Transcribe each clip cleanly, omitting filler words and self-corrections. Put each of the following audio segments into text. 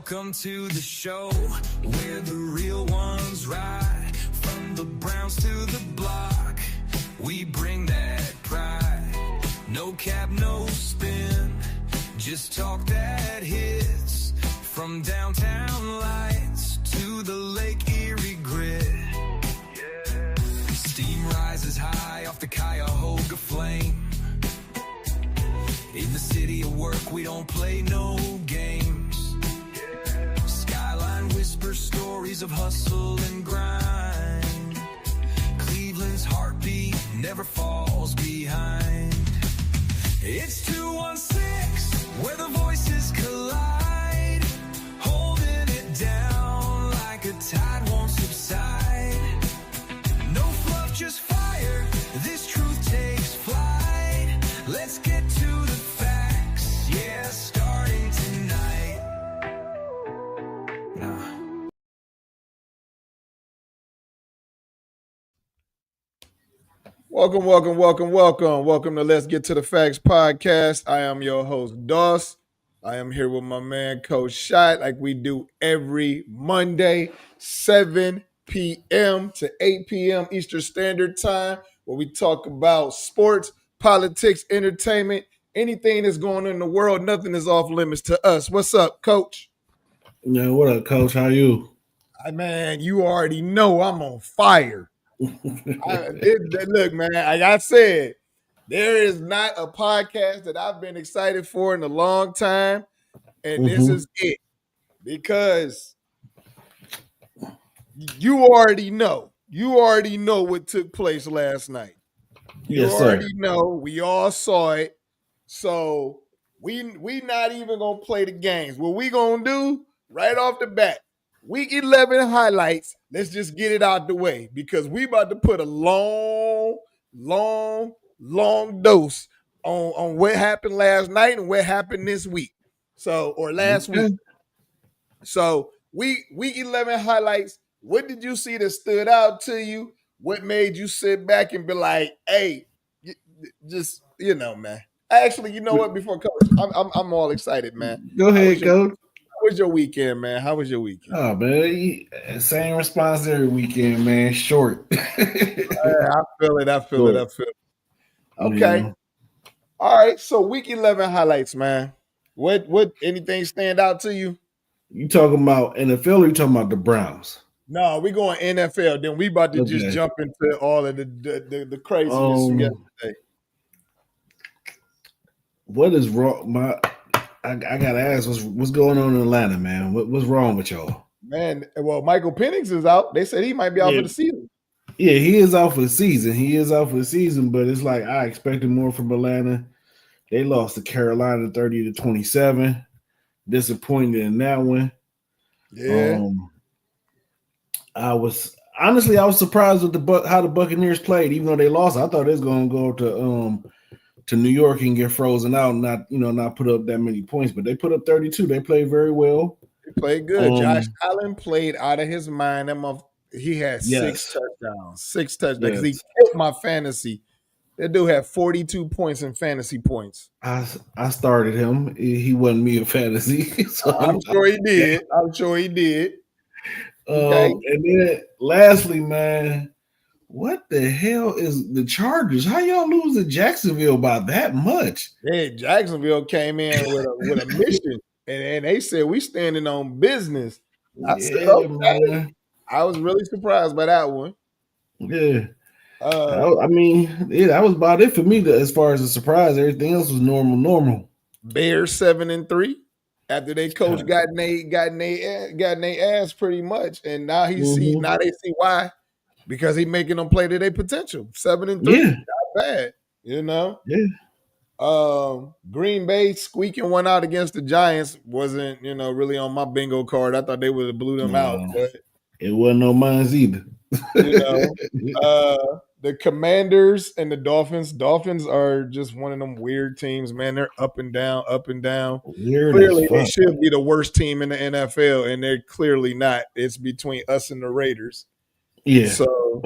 Welcome to the show where the real ones ride. From the Browns to the block, we bring that pride. No cap, no spin, just talk that hits. From downtown lights to the Lake Erie grit. Steam rises high off the Cuyahoga flame. In the city of work, we don't play no games. Skyline whispers stories of hustle and grind. Cleveland's heartbeat never falls behind. It's 216, where the voices collide. Holding it down like a tide won't subside. No fluff, just fire. This truth takes flight. Let's get to the facts. Yeah, starting tonight. Welcome to Let's Get to the Facts podcast. I am your host, Doss. I am here with my man, Coach Shot, like we do every Monday, 7 p.m. to 8 p.m. Eastern Standard Time, where we talk about sports, politics, entertainment, anything that's going on in the world. Nothing is off limits to us. What's up, Coach? Yeah, what up, Coach? How you? Man, you already know I'm on fire. Look, man, like I said, there is not a podcast that I've been excited for in a long time, and this is it. Because you already know what took place last night. You already know. We all saw it. So we not even gonna play the games. What we gonna do right off the bat? Week 11 highlights. Let's just get it out the way because we about to put a long dose on what happened last night and what happened this week. Or last week. So week 11 highlights. What did you see that stood out to you? What made you sit back and be like, hey, just, man. Actually, you know what? Before Coach, I'm all excited, man. Go ahead, Coach. How was your weekend, man? How was your weekend? Oh, man, same response every weekend, man. Short. I feel it. Okay. Yeah. All right. So week 11 highlights, man. What anything stand out to you? You talking about NFL or you talking about the Browns? No, we going NFL. Then we about to just jump into all of the craziness yesterday. What is wrong? I gotta ask, what's going on in Atlanta, man? What's wrong with y'all? Man, well, Michael Penix is out. They said he might be out for the season. Yeah, he is out for the season. But it's like I expected more from Atlanta. They lost to Carolina 30-27. Disappointed in that one. Yeah. I was surprised with how the Buccaneers played, even though they lost. I thought they was gonna go to New York and get frozen out and not put up that many points, but they put up 32. They played very well. They played good. Josh Allen played out of his mind. He had 6 touchdowns. Because he killed my fantasy. That dude had 42 points in fantasy points. I started him. He wasn't me in fantasy. So I'm sure he did. Okay. And then lastly, man, what the hell is the Chargers? How y'all lose to Jacksonville by that much? Hey, Jacksonville came in with a mission, and they said we standing on business. I said, okay. I was really surprised by that one. Yeah. That was about it for me as far as a surprise. Everything else was normal. Bears 7-3 after they coach got in their ass pretty much, and now they see why. Because he making them play to their potential. 7-3, not bad, Yeah. Green Bay squeaking one out against the Giants wasn't, really on my bingo card. I thought they would have blew them out, but it wasn't on mine either. The Commanders and the Dolphins. Dolphins are just one of them weird teams, man. They're up and down. Clearly, they should be the worst team in the NFL, and they're clearly not. It's between us and the Raiders. Yeah. So,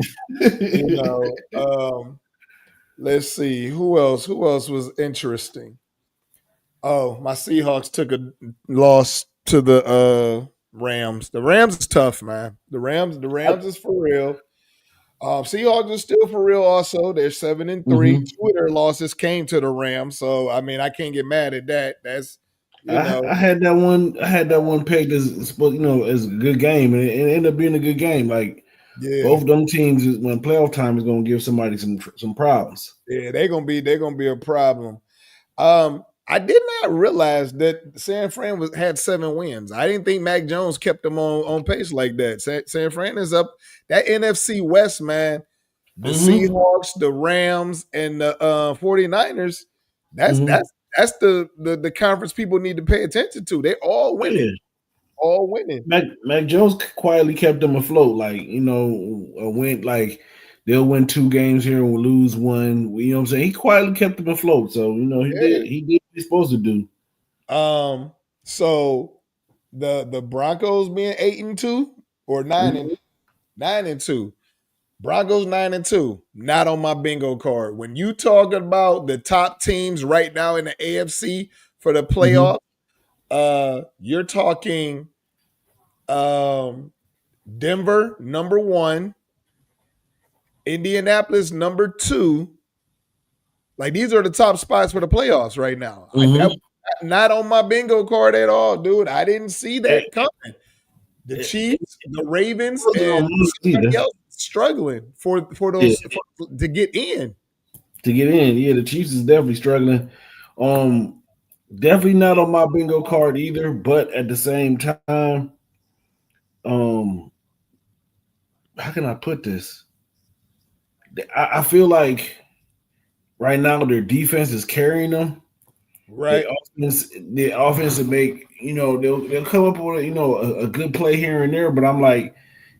let's see. Who else was interesting? Oh, my Seahawks took a loss to the Rams. The Rams is tough, man. The Rams is for real. Seahawks is still for real. Also, they're 7-3. Mm-hmm. Two of their losses came to the Rams, so I mean, I can't get mad at that. That's I had that one. I had that one pegged as as a good game, and it ended up being a good game. Like both of them teams, when playoff time is going to give somebody some problems. Yeah, they're gonna be a problem. I did not realize that San Fran had 7 wins. I didn't think Mac Jones kept them on pace like that. San Fran is up. That NFC West, man, the Seahawks, the Rams, and the 49ers, that's the conference people need to pay attention to. They're all winning. Yeah. All winning. Mac Jones quietly kept them afloat. Like, went like they'll win 2 games here and we'll lose 1. You know what I'm saying? He quietly kept them afloat. So, he did what he's supposed to do. So the Broncos being 8-2 or 9-2. Broncos 9-2. Not on my bingo card. When you talk about the top teams right now in the AFC for the playoff, you're talking Denver number 1, Indianapolis number 2. Like, these are the top spots for the playoffs right now. Not on my bingo card at all, dude. I didn't see that coming. The Chiefs, the Ravens, and somebody else struggling for those to get in. To get in, yeah, the Chiefs is definitely struggling. Definitely not on my bingo card either. But at the same time, how can I put this? I feel like right now their defense is carrying them. Right. The offense will make, they'll come up with a good play here and there, but I'm like,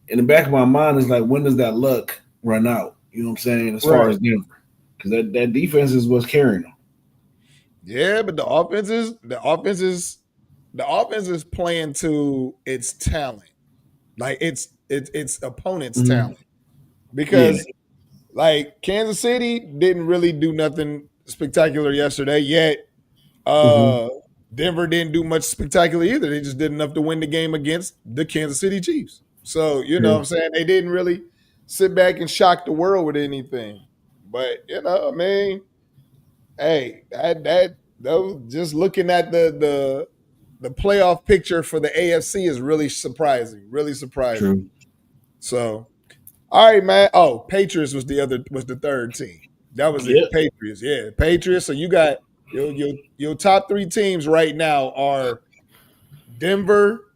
in the back of my mind is like, when does that luck run out? You know what I'm saying? As far as Denver, because that defense is what's carrying them. Yeah, but the offense is playing to its talent, like its opponent's talent, because like Kansas City didn't really do nothing spectacular yesterday yet. Denver didn't do much spectacular either. They just did enough to win the game against the Kansas City Chiefs. So, you know what I'm saying? They didn't really sit back and shock the world with anything. But, I mean, hey, just looking at the playoff picture for the AFC is really surprising. Really surprising. True. So, all right, man. Oh, Patriots was the third team. That was it. Patriots. Yeah, Patriots. So you got your top 3 teams right now are Denver,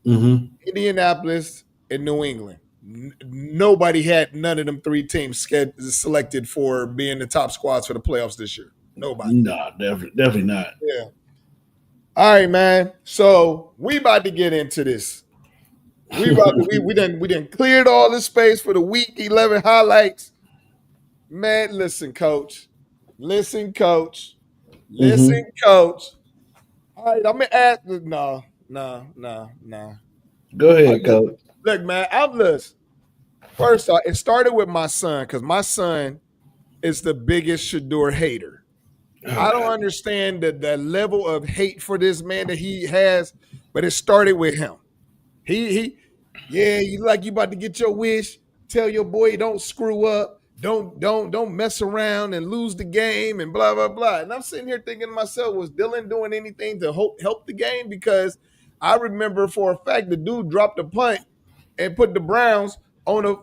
Indianapolis, and New England. Nobody had none of them 3 teams selected for being the top squads for the playoffs this year. Nobody. No, definitely not. Yeah. All right, man. So we about to get into this. We done cleared all the space for the week 11 highlights. Man, listen, coach. Coach. All right, I'm gonna ask. No. Go ahead, coach. Look, man, I'm listening. First off, it started with my son because my son is the biggest SHEDEUR hater. I don't understand the level of hate for this man that he has, but it started with him. You about to get your wish. Tell your boy don't screw up. Don't mess around and lose the game and blah, blah, blah. And I'm sitting here thinking to myself, was Dylan doing anything to help the game? Because I remember for a fact the dude dropped a punt and put the Browns on a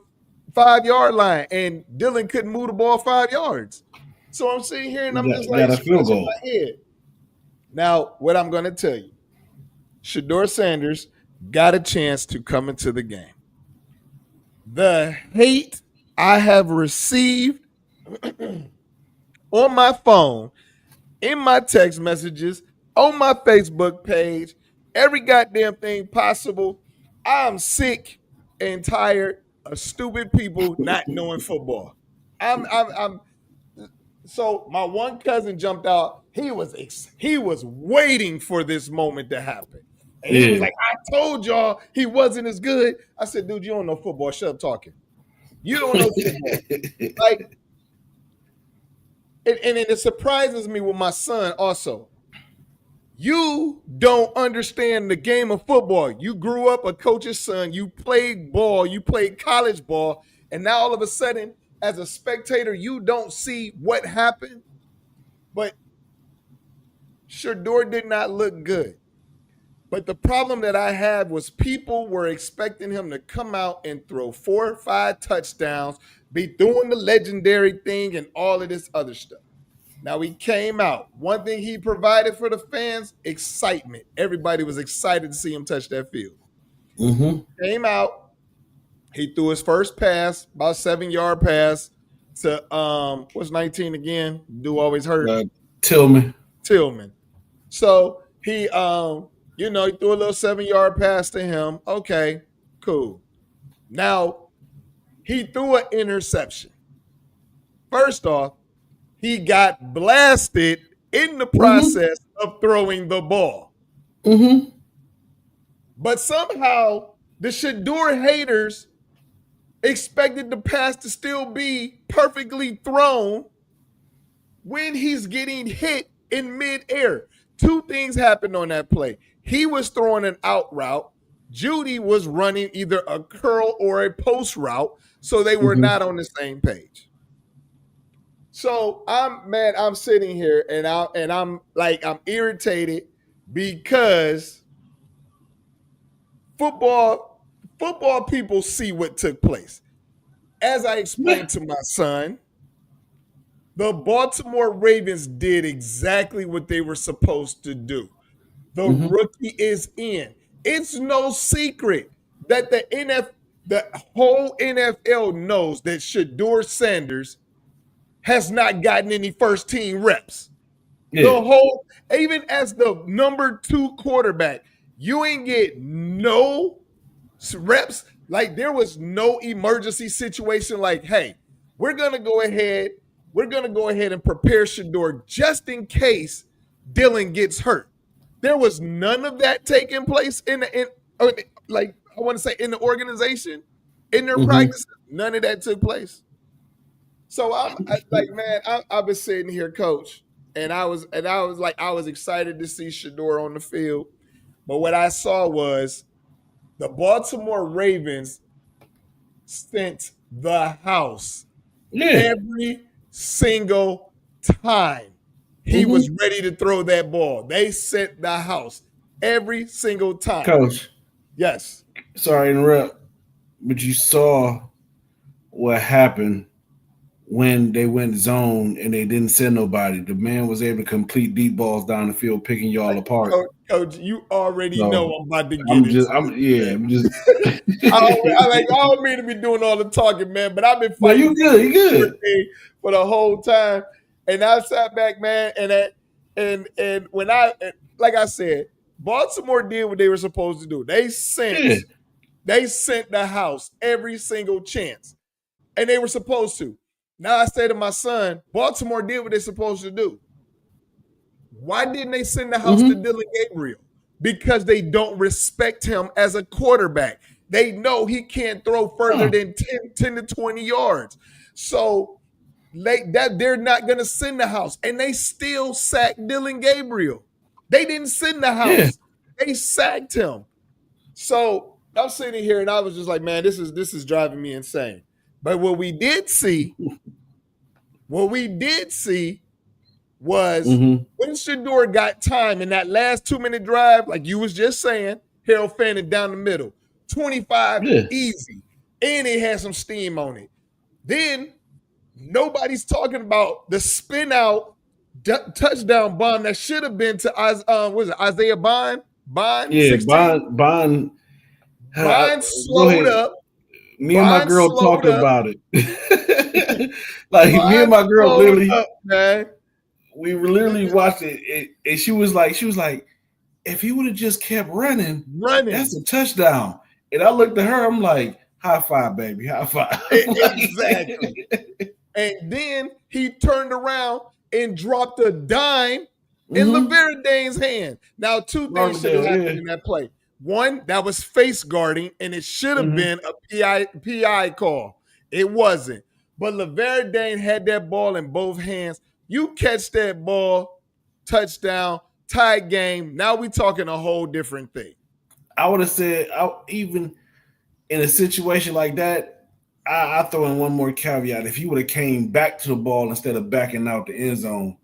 5-yard line, and Dylan couldn't move the ball 5 yards. So I'm sitting here and I'm just like, scratching my head. Now, what I'm going to tell you, SHEDEUR Sanders got a chance to come into the game. The hate I have received on my phone, in my text messages, on my Facebook page, every goddamn thing possible. I'm sick and tired of stupid people not knowing football. So my one cousin jumped out. He was waiting for this moment to happen. And he was like, I told y'all he wasn't as good. I said, dude, you don't know football. Shut up talking. You don't know football. Like, and it surprises me with my son also. You don't understand the game of football. You grew up a coach's son. You played ball. You played college ball. And now all of a sudden, as a spectator, you don't see what happened. But SHEDEUR did not look good. But the problem that I had was people were expecting him to come out and throw 4 or 5 touchdowns, be doing the legendary thing and all of this other stuff. Now he came out. One thing he provided for the fans, excitement. Everybody was excited to see him touch that field. Came out. He threw his first pass, about 7-yard pass to what's 19 again? Do always hurt. Tillman. So he he threw a little 7-yard pass to him. Okay, cool. Now he threw an interception. First off, he got blasted in the process of throwing the ball. But somehow the SHEDEUR haters expected the pass to still be perfectly thrown when he's getting hit in midair. 2 things happened on that play. He was throwing an out route. Judy was running either a curl or a post route, so they were not on the same page. So I'm sitting here and I'm irritated because football people see what took place. As I explained to my son, the Baltimore Ravens did exactly what they were supposed to do. The rookie is in. It's no secret that the whole NFL knows that SHEDEUR Sanders has not gotten any first team reps. Even as the number 2 quarterback, you ain't get no reps. Like there was no emergency situation like, hey, we're going to go ahead and prepare SHEDEUR just in case Dylan gets hurt. There was none of that taking place in the organization, in their practices. None of that took place. So I've been sitting here, coach, and I was excited to see SHEDEUR on the field. But what I saw was the Baltimore Ravens sent the house every single time he was ready to throw that ball. They sent the house every single time. Coach. Yes. Sorry to interrupt, but you saw what happened when they went zone and they didn't send nobody. The man was able to complete deep balls down the field, picking y'all apart. Coach, you already know I'm about to get I'm just. I don't mean to be doing all the talking, man, but I've been fighting. You good for the whole time, and I sat back, man, and when like I said, Baltimore did what they were supposed to do. They sent the house every single chance, and they were supposed to. Now I say to my son, Baltimore did what they're supposed to do. Why didn't they send the house to Dylan Gabriel? Because they don't respect him as a quarterback. They know he can't throw further than 10 to 20 yards. So they're not going to send the house. And they still sacked Dylan Gabriel. They didn't send the house. They sacked him. So I'm sitting here and I was just like, man, this is driving me insane. But what we did see was when SHEDEUR got time in that last 2-minute drive, like you was just saying, Harold Fanning down the middle, 25 easy, and it had some steam on it. Then nobody's talking about the spin out touchdown bomb that should have been to Isaiah Bond? Bond? Yeah, 16? Bond slowed up. Me and my girl talked about it. Like me and my girl literally, we literally watched it, and she was like, if he would have just kept running, that's a touchdown. And I looked at her, I'm like, high five, baby, high five. Exactly. And then he turned around and dropped a dime in LeVerdane's hand. Now, 2 things should have happened in that play. One, that was face guarding, and it should have been a PI call. It wasn't. But LeVerdane had that ball in both hands. You catch that ball, touchdown, tied game. Now we talking a whole different thing. I would have said, even in a situation like that, I throw in one more caveat. If he would have came back to the ball instead of backing out the end zone,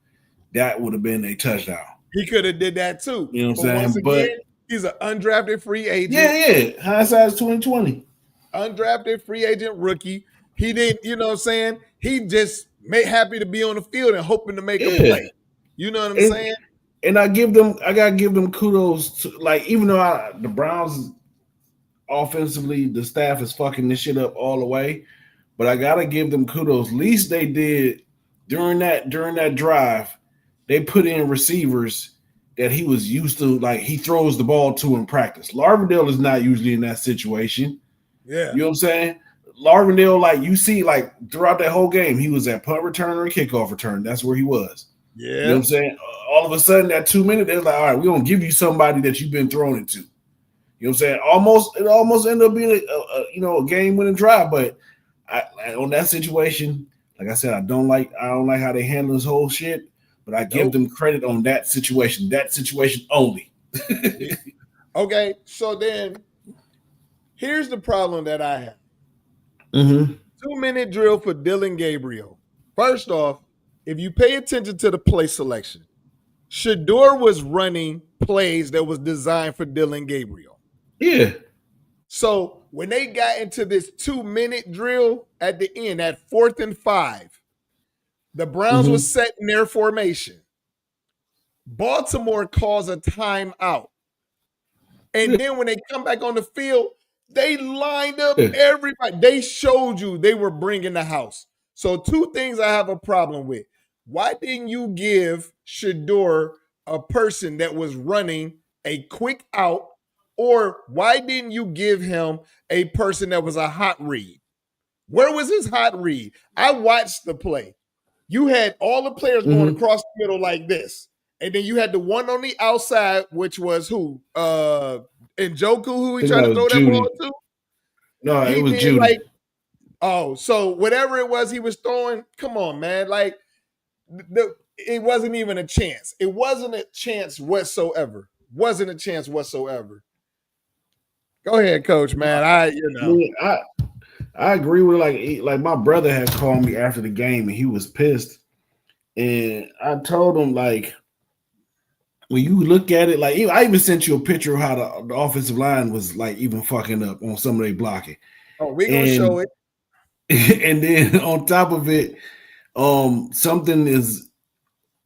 that would have been a touchdown. He could have did that too. You know what I'm saying? Once again, he's an undrafted free agent. Yeah. Hindsight is 2020. Undrafted free agent rookie. He didn't, you know what I'm saying? He just happy to be on the field and hoping to make a play. You know what I'm saying? And I gotta give them kudos to, like, even though the Browns offensively, the staff is fucking this shit up all the way, but I gotta give them kudos. At least they did during that drive, they put in receivers that he was used to, like he throws the ball to in practice. Larvindale is not usually in that situation. Yeah. You know what I'm saying? Larvindale, like you see, like throughout that whole game, he was at punt return or kickoff return. That's where he was. Yeah. You know what I'm saying? All of a sudden, that 2 minutes, they're like, all right, we're going to give you somebody that you've been thrown into. You know what I'm saying? It almost ended up being a game-winning drive. But on that situation, like I said, I don't like how they handle this whole shit. But I give them credit on that situation only. Okay, so then here's the problem that I have. 2-minute drill for Dylan Gabriel. First off, if you pay attention to the play selection, SHEDEUR was running plays that was designed for Dylan Gabriel. Yeah. So when they got into this 2-minute drill at the end, at 4th and 5, the Browns was setting their formation. Baltimore calls a timeout. And then when they come back on the field, they lined up everybody. They showed you they were bringing the house. So 2 things I have a problem with. Why didn't you give SHEDEUR a person that was running a quick out, or why didn't you give him a person that was a hot read? Where was his hot read? I watched the play. You had all the players going across the middle like this, and then you had the one on the outside, which was who? Njoku, who he tried to throw that ball to? No, it was Judy. So whatever it was he was throwing, come on, man. Like, it wasn't even a chance. It wasn't a chance whatsoever. Wasn't a chance whatsoever. Go ahead, Coach, man. I agree with like my brother had called me after the game and he was pissed. And I told him, like, when you look at it, like, I even sent you a picture of how the offensive line was like even fucking up on some of their blocking. Oh, we're gonna show it. And then on top of it, something is,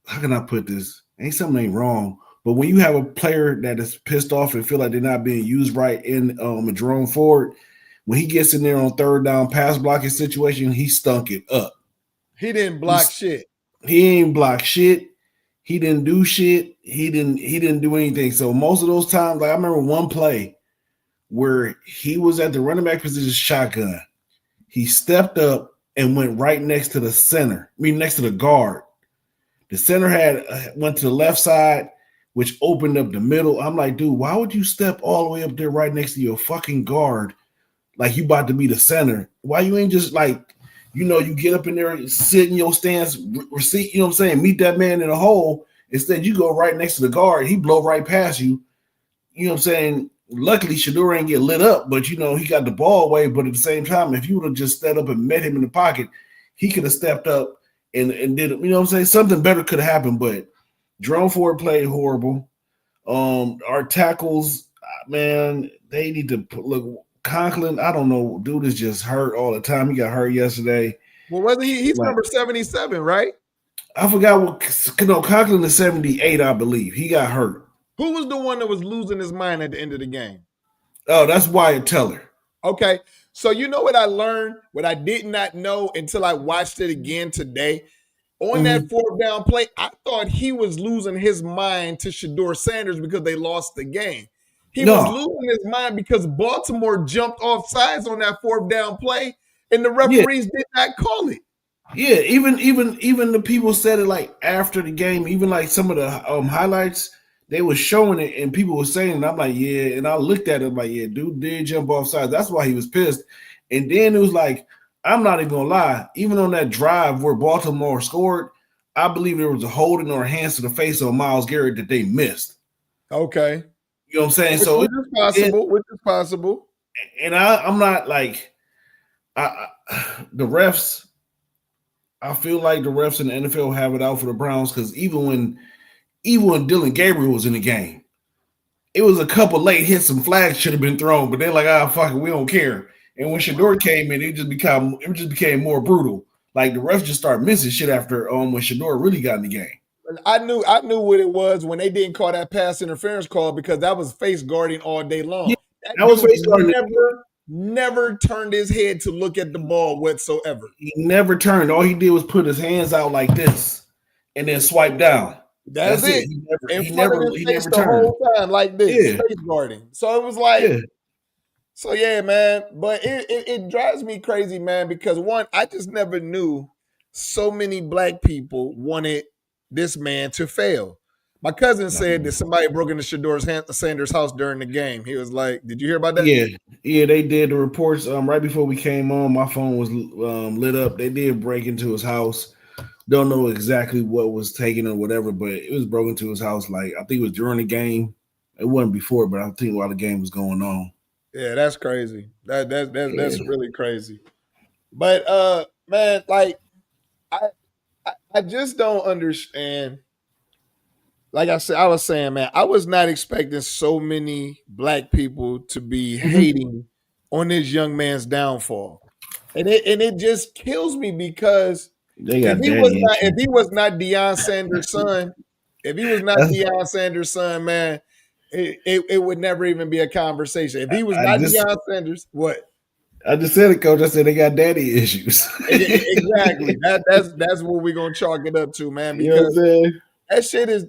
how can I put this? Something ain't wrong. But when you have a player that is pissed off and feel like they're not being used right in a Jerome Ford, when he gets in there on 3rd down pass blocking situation, he stunk it up. He didn't block shit. He ain't block shit. He didn't do shit. He didn't do anything. So most of those times, like I remember one play where he was at the running back position shotgun. He stepped up and went right next to the center. Next to the guard. The center went to the left side, which opened up the middle. I'm like, dude, why would you step all the way up there right next to your fucking guard like you about to be the center? Why you ain't just like, you get up in there, sit in your stance, receipt, you know what I'm saying, meet that man in a hole. Instead, you go right next to the guard. He blow right past you. You know what I'm saying? Luckily, SHEDEUR ain't get lit up, but, he got the ball away. But at the same time, if you would have just stepped up and met him in the pocket, he could have stepped up and did, you know what I'm saying? Something better could have happened, but Jerome Ford played horrible. Our tackles, man, they need to look. Conklin, I don't know, dude is just hurt all the time. He got hurt yesterday. Well, wasn't he? He's number 77, right? I forgot what. Conklin is 78, I believe. He got hurt. Who was the one that was losing his mind at the end of the game? Oh, that's Wyatt Teller. Okay, so you know what I learned? What I did not know until I watched it again today. On that 4th down play, I thought he was losing his mind to SHEDEUR Sanders because they lost the game. He was losing his mind because Baltimore jumped off sides on that 4th down play, and the referees did not call it. Yeah, even the people said it like after the game. Even like some of the highlights, they were showing it, and people were saying it. And I'm like, yeah. And I looked at it like, yeah, dude did jump off sides. That's why he was pissed. And then it was like, I'm not even gonna lie. Even on that drive where Baltimore scored, I believe there was a holding or a hands to the face of Myles Garrett that they missed. Okay. You know what I'm saying? Which is possible. And I'm not like the refs. I feel like the refs in the NFL have it out for the Browns because even when Dylan Gabriel was in the game, it was a couple late hits. Some flags should have been thrown, but they're like, fuck it, we don't care. And when SHEDEUR came in, it just became more brutal. Like the refs just started missing shit after when SHEDEUR really got in the game. I knew what it was when they didn't call that pass interference call because that was face guarding all day long. Yeah, that was face guarding. Never turned his head to look at the ball whatsoever. He never turned. All he did was put his hands out like this and then swipe down. That's it. He never turned the whole time like this, face guarding. So it was like, so yeah, man. But it drives me crazy, man, because one, I just never knew so many black people wanted this man to fail. My cousin said that somebody broke into SHEDEUR Sanders' house during the game. He was like, "Did you hear about that?" Yeah, they did the reports. Right before we came on, my phone was lit up. They did break into his house. Don't know exactly what was taken or whatever, but it was broken into his house. Like I think it was during the game. It wasn't before, but I think while the game was going on. Yeah, that's crazy. That's really crazy. But man, like I just don't understand. Like I said, I was saying, man, I was not expecting so many black people to be hating on this young man's downfall, and it just kills me because if he was not Deion Sanders' son, man, it would never even be a conversation. If he was not Deion Sanders, what? I just said it, Coach. I said they got daddy issues. Exactly. That's what we're gonna chalk it up to, man. Because you know what I'm saying?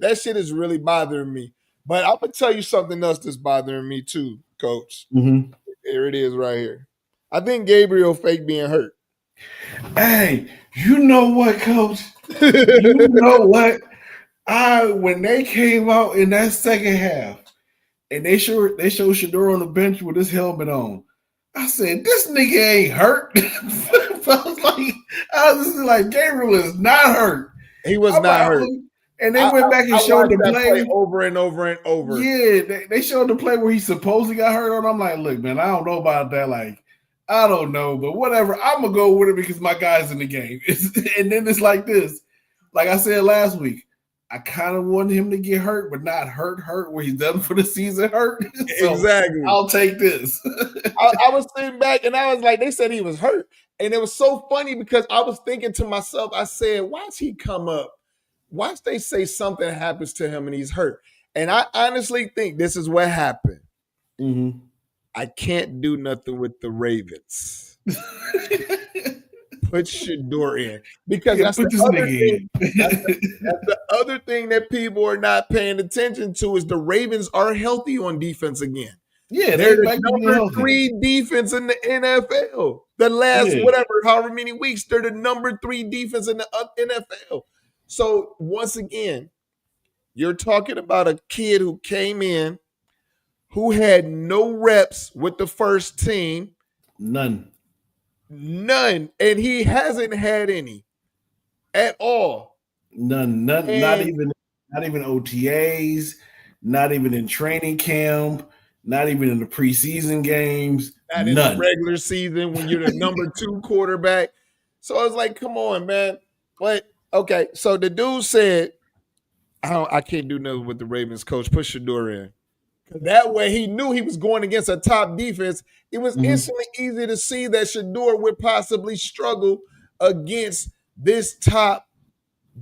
That shit is really bothering me. But I'm gonna tell you something else that's bothering me too, Coach. Mm-hmm. Here it is, right here. I think Gabriel fake being hurt. Hey, you know what, Coach? You know what? When they came out in that second half, and they showed SHEDEUR on the bench with his helmet on, I said, "This nigga ain't hurt." I was like, Gabriel is not hurt. He was not hurt. And they went back and showed the play over and over and over. Yeah, they showed the play where he supposedly got hurt on. I'm like, look, man, I don't know about that. Like, I don't know, but whatever. I'm gonna go with it because my guy's in the game. And then it's like this. Like I said last week, I kind of wanted him to get hurt, but not hurt where he's done for the season hurt. So exactly. I'll take this. I was sitting back and I was like, they said he was hurt. And it was so funny because I was thinking to myself, I said, watch he come up. Watch they say something happens to him and he's hurt. And I honestly think this is what happened. Mm-hmm. I can't do nothing with the Ravens. Put SHEDEUR in. Because that's the other thing. That's the other thing that people are not paying attention to is the Ravens are healthy on defense again. Yeah, they're the number 3 defense in the NFL. The last however many weeks, they're the number 3 defense in the NFL. So once again, you're talking about a kid who came in, who had no reps with the first team. None. And he hasn't had any at all. None. Not even OTAs, not even in training camp, not even in the preseason games. Not in the regular season when you're the number 2 quarterback. So I was like, come on, man. But okay, so the dude said, I can't do nothing with the Ravens coach. Put SHEDEUR in. That way he knew he was going against a top defense. It was instantly easy to see that SHEDEUR would possibly struggle against this top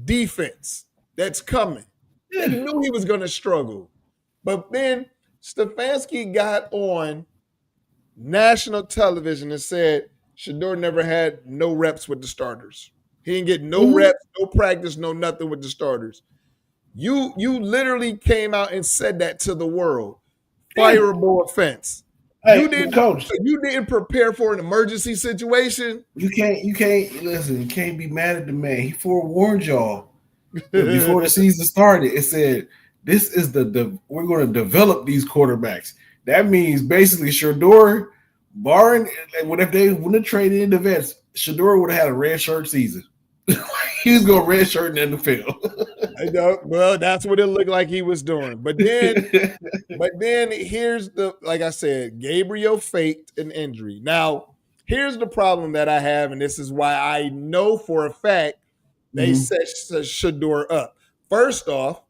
defense that's coming. Yeah. He knew he was going to struggle. But then Stefanski got on national television and said SHEDEUR never had no reps with the starters. He didn't get no reps, no practice, no nothing with the starters. You literally came out and said that to the world. Fireable offense. Hey, you didn't prepare for an emergency situation. You can't listen, you can't be mad at the man. He forewarned y'all before the season started. It said this is we're going to develop these quarterbacks. That means basically SHEDEUR, barring when they traded in the vets, SHEDEUR would have had a red shirt season. He was going redshirt in the field. I know. Well, that's what it looked like he was doing. But then here's the, like I said, Gabriel faked an injury. Now, here's the problem that I have, and this is why I know for a fact they set SHEDEUR up. First off,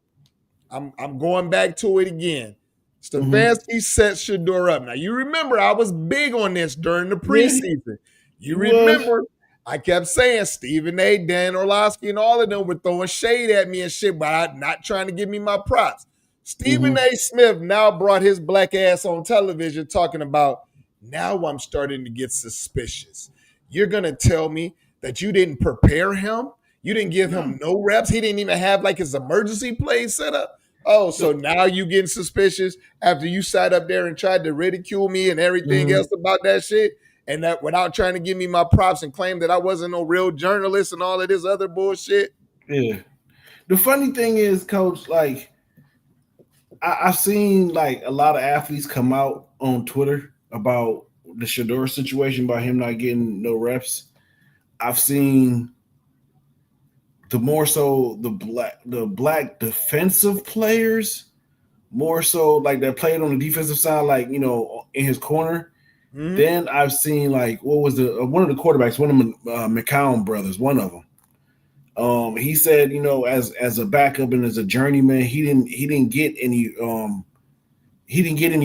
I'm going back to it again. Stefanski set SHEDEUR up. Now, you remember I was big on this during the preseason. You remember I kept saying Stephen A., Dan Orlovsky, and all of them were throwing shade at me and shit, but not trying to give me my props. Stephen A. Smith now brought his black ass on television talking about, now I'm starting to get suspicious. You're going to tell me that you didn't prepare him? You didn't give him no reps? He didn't even have like his emergency play set up? Oh, so now you getting suspicious after you sat up there and tried to ridicule me and everything else about that shit? And that without trying to give me my props and claim that I wasn't no real journalist and all of this other bullshit? Yeah. The funny thing is, Coach, like, I've seen like a lot of athletes come out on Twitter about the SHEDEUR situation, about him not getting no reps. I've seen the more so the black defensive players, more so like that played on the defensive side, like, you know, in his corner. Then I've seen like, what was one of the quarterbacks, one of them, McCown brothers, one of them. He said, you know, as a backup and as a journeyman, he didn't get any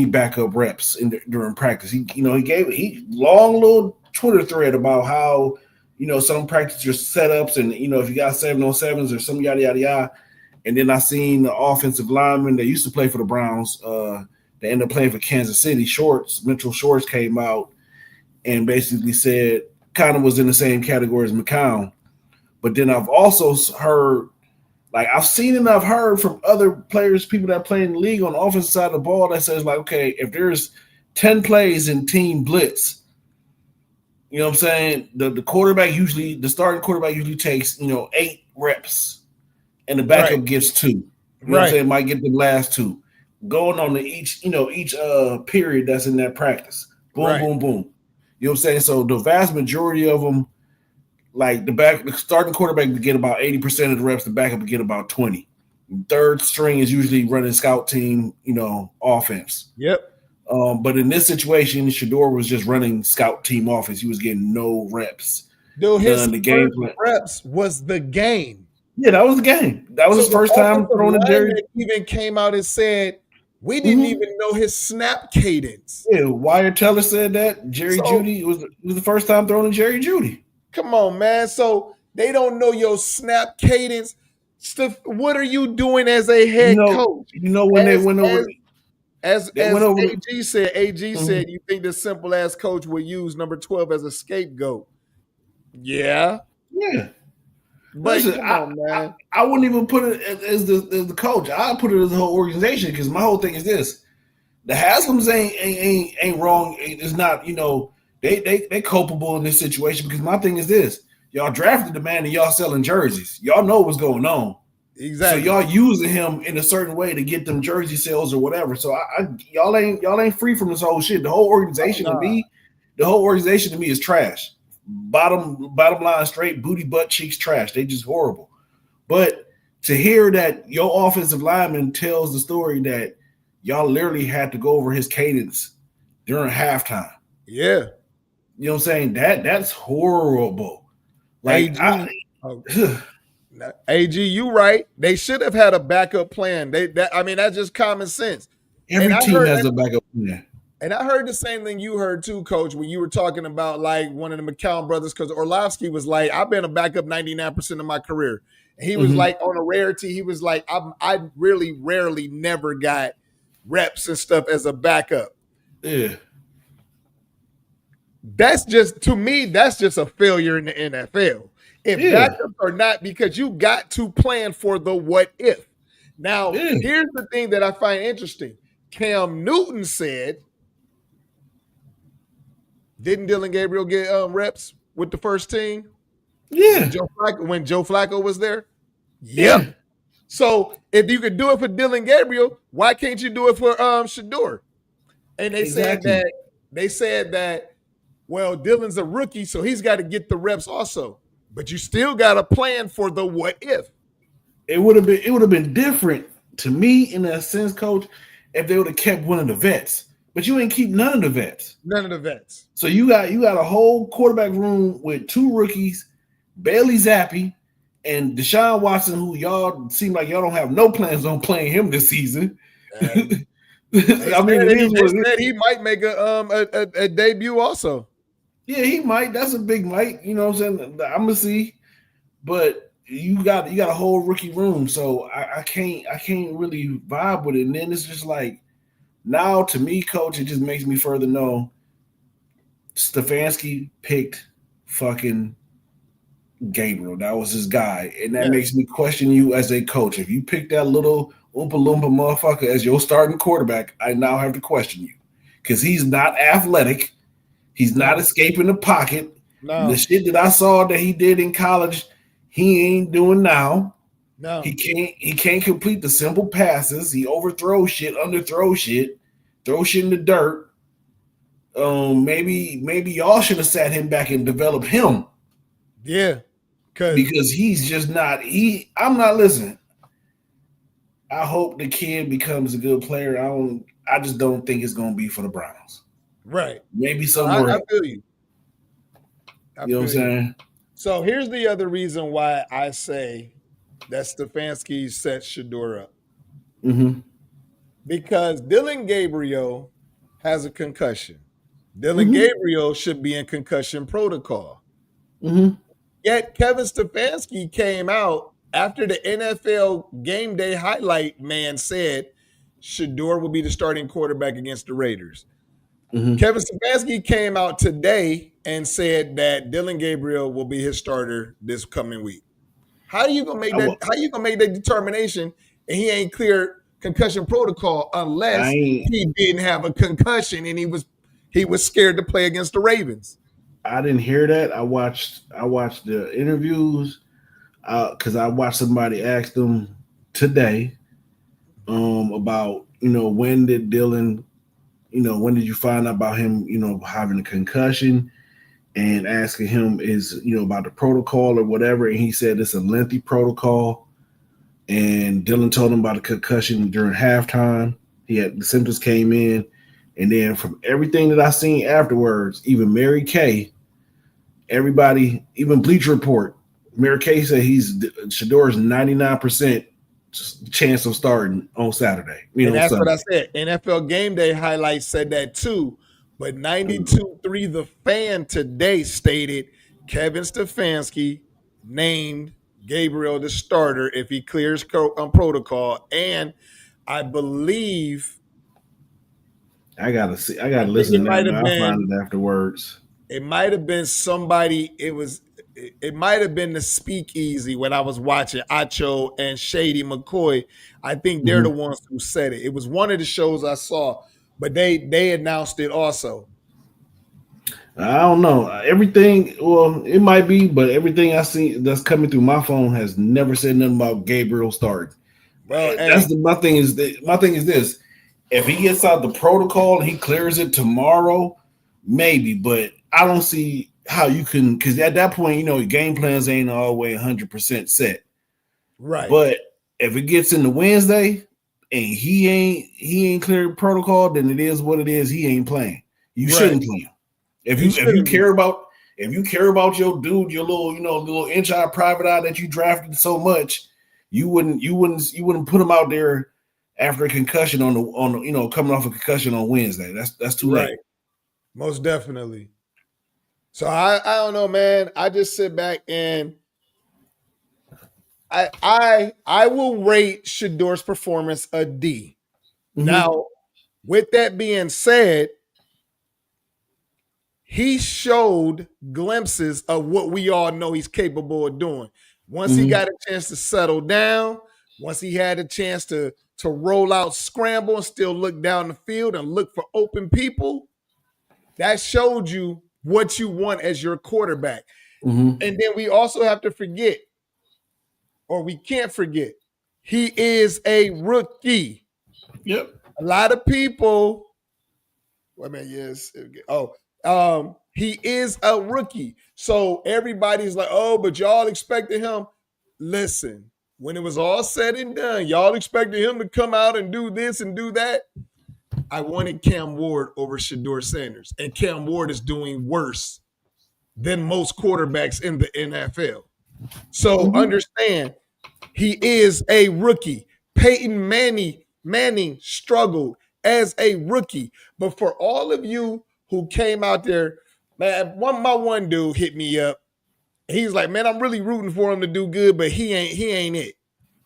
backup reps during practice. He gave long little Twitter thread about how, you know, some practice your setups and, you know, if you got 7-on-7s or some yada yada yada. And then I seen the offensive lineman that used to play for the Browns, they ended up playing for Kansas City. Mitchell Schwartz came out and basically said, kind of was in the same category as McCown. But then I've also heard, like, I've seen and I've heard from other players, people that play in the league on the offensive side of the ball, that says, like, okay, if there's 10 plays in team blitz, you know what I'm saying? The starting quarterback usually takes, you know, 8 reps, and the backup gets 2. You know what I'm saying? Might get the last 2. Going on to each period that's in that practice. Boom, boom, boom. You know what I'm saying? So the vast majority of them, like the starting quarterback would get about 80% of the reps, the backup would get about 20. Third string is usually running scout team, you know, offense. Yep. But in this situation, SHEDEUR was just running scout team offense. He was getting no reps. Dude, his first reps was the game. Yeah, that was the game. That was his first time throwing to Jerry. Even came out and said, we didn't even know his snap cadence. Yeah, Wyatt Teller said that. Jerry Jeudy was the first time throwing to Jerry Jeudy. Come on, man. So they don't know your snap cadence. What are you doing as a head coach? You know when they went over. As AG said, you think this simple ass coach would use number 12 as a scapegoat? Yeah. Yeah. But listen, come on, man. I wouldn't even put it as the coach. I put it as the whole organization, because my whole thing is this: the Haslams ain't wrong. It's not, you know, they culpable in this situation, because my thing is this: y'all drafted the man and y'all selling jerseys. Y'all know what's going on. Exactly. So y'all using him in a certain way to get them jersey sales or whatever. So y'all ain't free from this whole shit. The whole organization to me is trash. Bottom line, straight booty butt cheeks trash. They just horrible. But to hear that your offensive lineman tells the story that y'all literally had to go over his cadence during halftime. Yeah. You know what I'm saying? That's horrible. Like AG, you right. They should have had a backup plan. That's just common sense. Every team has a backup plan. And I heard the same thing you heard too, Coach, when you were talking about like one of the McCown brothers, because Orlovsky was like, I've been a backup 99% of my career. And he was like, on a rarity, he was like, I really rarely never got reps and stuff as a backup. Yeah. That's just, to me, that's just a failure in the NFL. If backups are not, because you got to plan for the what if. Now, here's the thing that I find interesting. Cam Newton said, didn't Dylan Gabriel get reps with the first team? Yeah. When Joe Flacco was there? Yeah. So if you could do it for Dylan Gabriel, why can't you do it for SHEDEUR? And they said that, well, Dylan's a rookie, so he's got to get the reps also. but you still got a plan for the what if. It would have been different to me in that sense, coach, if they would have kept one of the vets. But you ain't keep none of the vets. None of the vets. So you got a whole quarterback room with 2 rookies, Bailey Zappi, and Deshaun Watson, who y'all seem like y'all don't have no plans on playing him this season. I mean, he might make a debut also. Yeah, he might. That's a big might. You know what I'm saying? I'm gonna see, but you got a whole rookie room, so I can't really vibe with it. And then it's just like now to me, coach, it just makes me further know Stefanski picked fucking Gabriel. That was his guy, and that makes me question you as a coach. If you pick that little Oompa Loompa motherfucker as your starting quarterback, I now have to question you because he's not athletic. He's not escaping the pocket. No. The shit that I saw that he did in college, he ain't doing now. No. He can't complete the simple passes. He overthrows shit, underthrows shit, throws shit in the dirt. Maybe y'all should have sat him back and developed him. Yeah. Because he's just not I'm not listening. I hope the kid becomes a good player. I just don't think it's gonna be for the Browns. Right. Maybe somewhere. I feel you. You know what I'm saying? So here's the other reason why I say that Stefanski set SHEDEUR up. Mm-hmm. Because Dillon Gabriel has a concussion. Dillon Gabriel should be in concussion protocol. Mm-hmm. Yet Kevin Stefanski came out after the NFL game day highlight man said SHEDEUR will be the starting quarterback against the Raiders. Mm-hmm. Kevin Stefanski came out today and said that Dillon Gabriel will be his starter this coming week. How you gonna make that? How you gonna make that determination? And he ain't cleared concussion protocol unless he didn't have a concussion and he was scared to play against the Ravens. I didn't hear that. I watched the interviews because I watched somebody ask them today about when did Dillon. When did you find out about him, having a concussion, and asking him about the protocol or whatever. And he said it's a lengthy protocol. And Dillon told him about a concussion during halftime. The symptoms came in. And then from everything that I seen afterwards, even Mary Kay, everybody, even Bleacher Report, Mary Kay said SHEDEUR's 99% chance of starting on Saturday. That's Sunday. What I said. NFL Game Day highlights said that too. But 92.3 The Fan today stated Kevin Stefanski named Gabriel the starter if he clears protocol. And I believe I gotta listen to that. I'll find it afterwards. It might have been somebody. It might have been the Speakeasy when I was watching Acho and Shady McCoy. I think they're the ones who said it. It was one of the shows I saw, but they announced it also. I don't know. Everything, well, it might be, but everything I see that's coming through my phone has never said nothing about Gabriel starting. Well, my thing is this. If he gets out the protocol and he clears it tomorrow, maybe, but I don't see how you can, because at that point, your game plans ain't always 100% set. Right. But if it gets into Wednesday and he ain't cleared protocol, then it is what it is. He ain't playing. You shouldn't play him. If you care about your dude, your little inch-eye private eye that you drafted so much, you wouldn't put him out there after a concussion on the coming off a concussion on Wednesday. That's too late. Right. Most definitely. So I don't know, man. I just sit back and I will rate SHEDEUR's performance a D. Mm-hmm. Now, with that being said, he showed glimpses of what we all know he's capable of doing. Once he got a chance to settle down, once he had a chance to roll out, scramble, and still look down the field and look for open people, that showed you what you want as your quarterback. And then we also have to forget, or we can't forget, he is a rookie. Yep. A lot of people, He is a rookie. So everybody's like, oh, but y'all expected him. Listen, when it was all said and done, y'all expected him to come out and do this and do that. I wanted Cam Ward over SHEDEUR Sanders. And Cam Ward is doing worse than most quarterbacks in the NFL. So understand, he is a rookie. Peyton Manning struggled as a rookie. But for all of you who came out there, man, my one dude hit me up. He's like, man, I'm really rooting for him to do good, but he ain't it.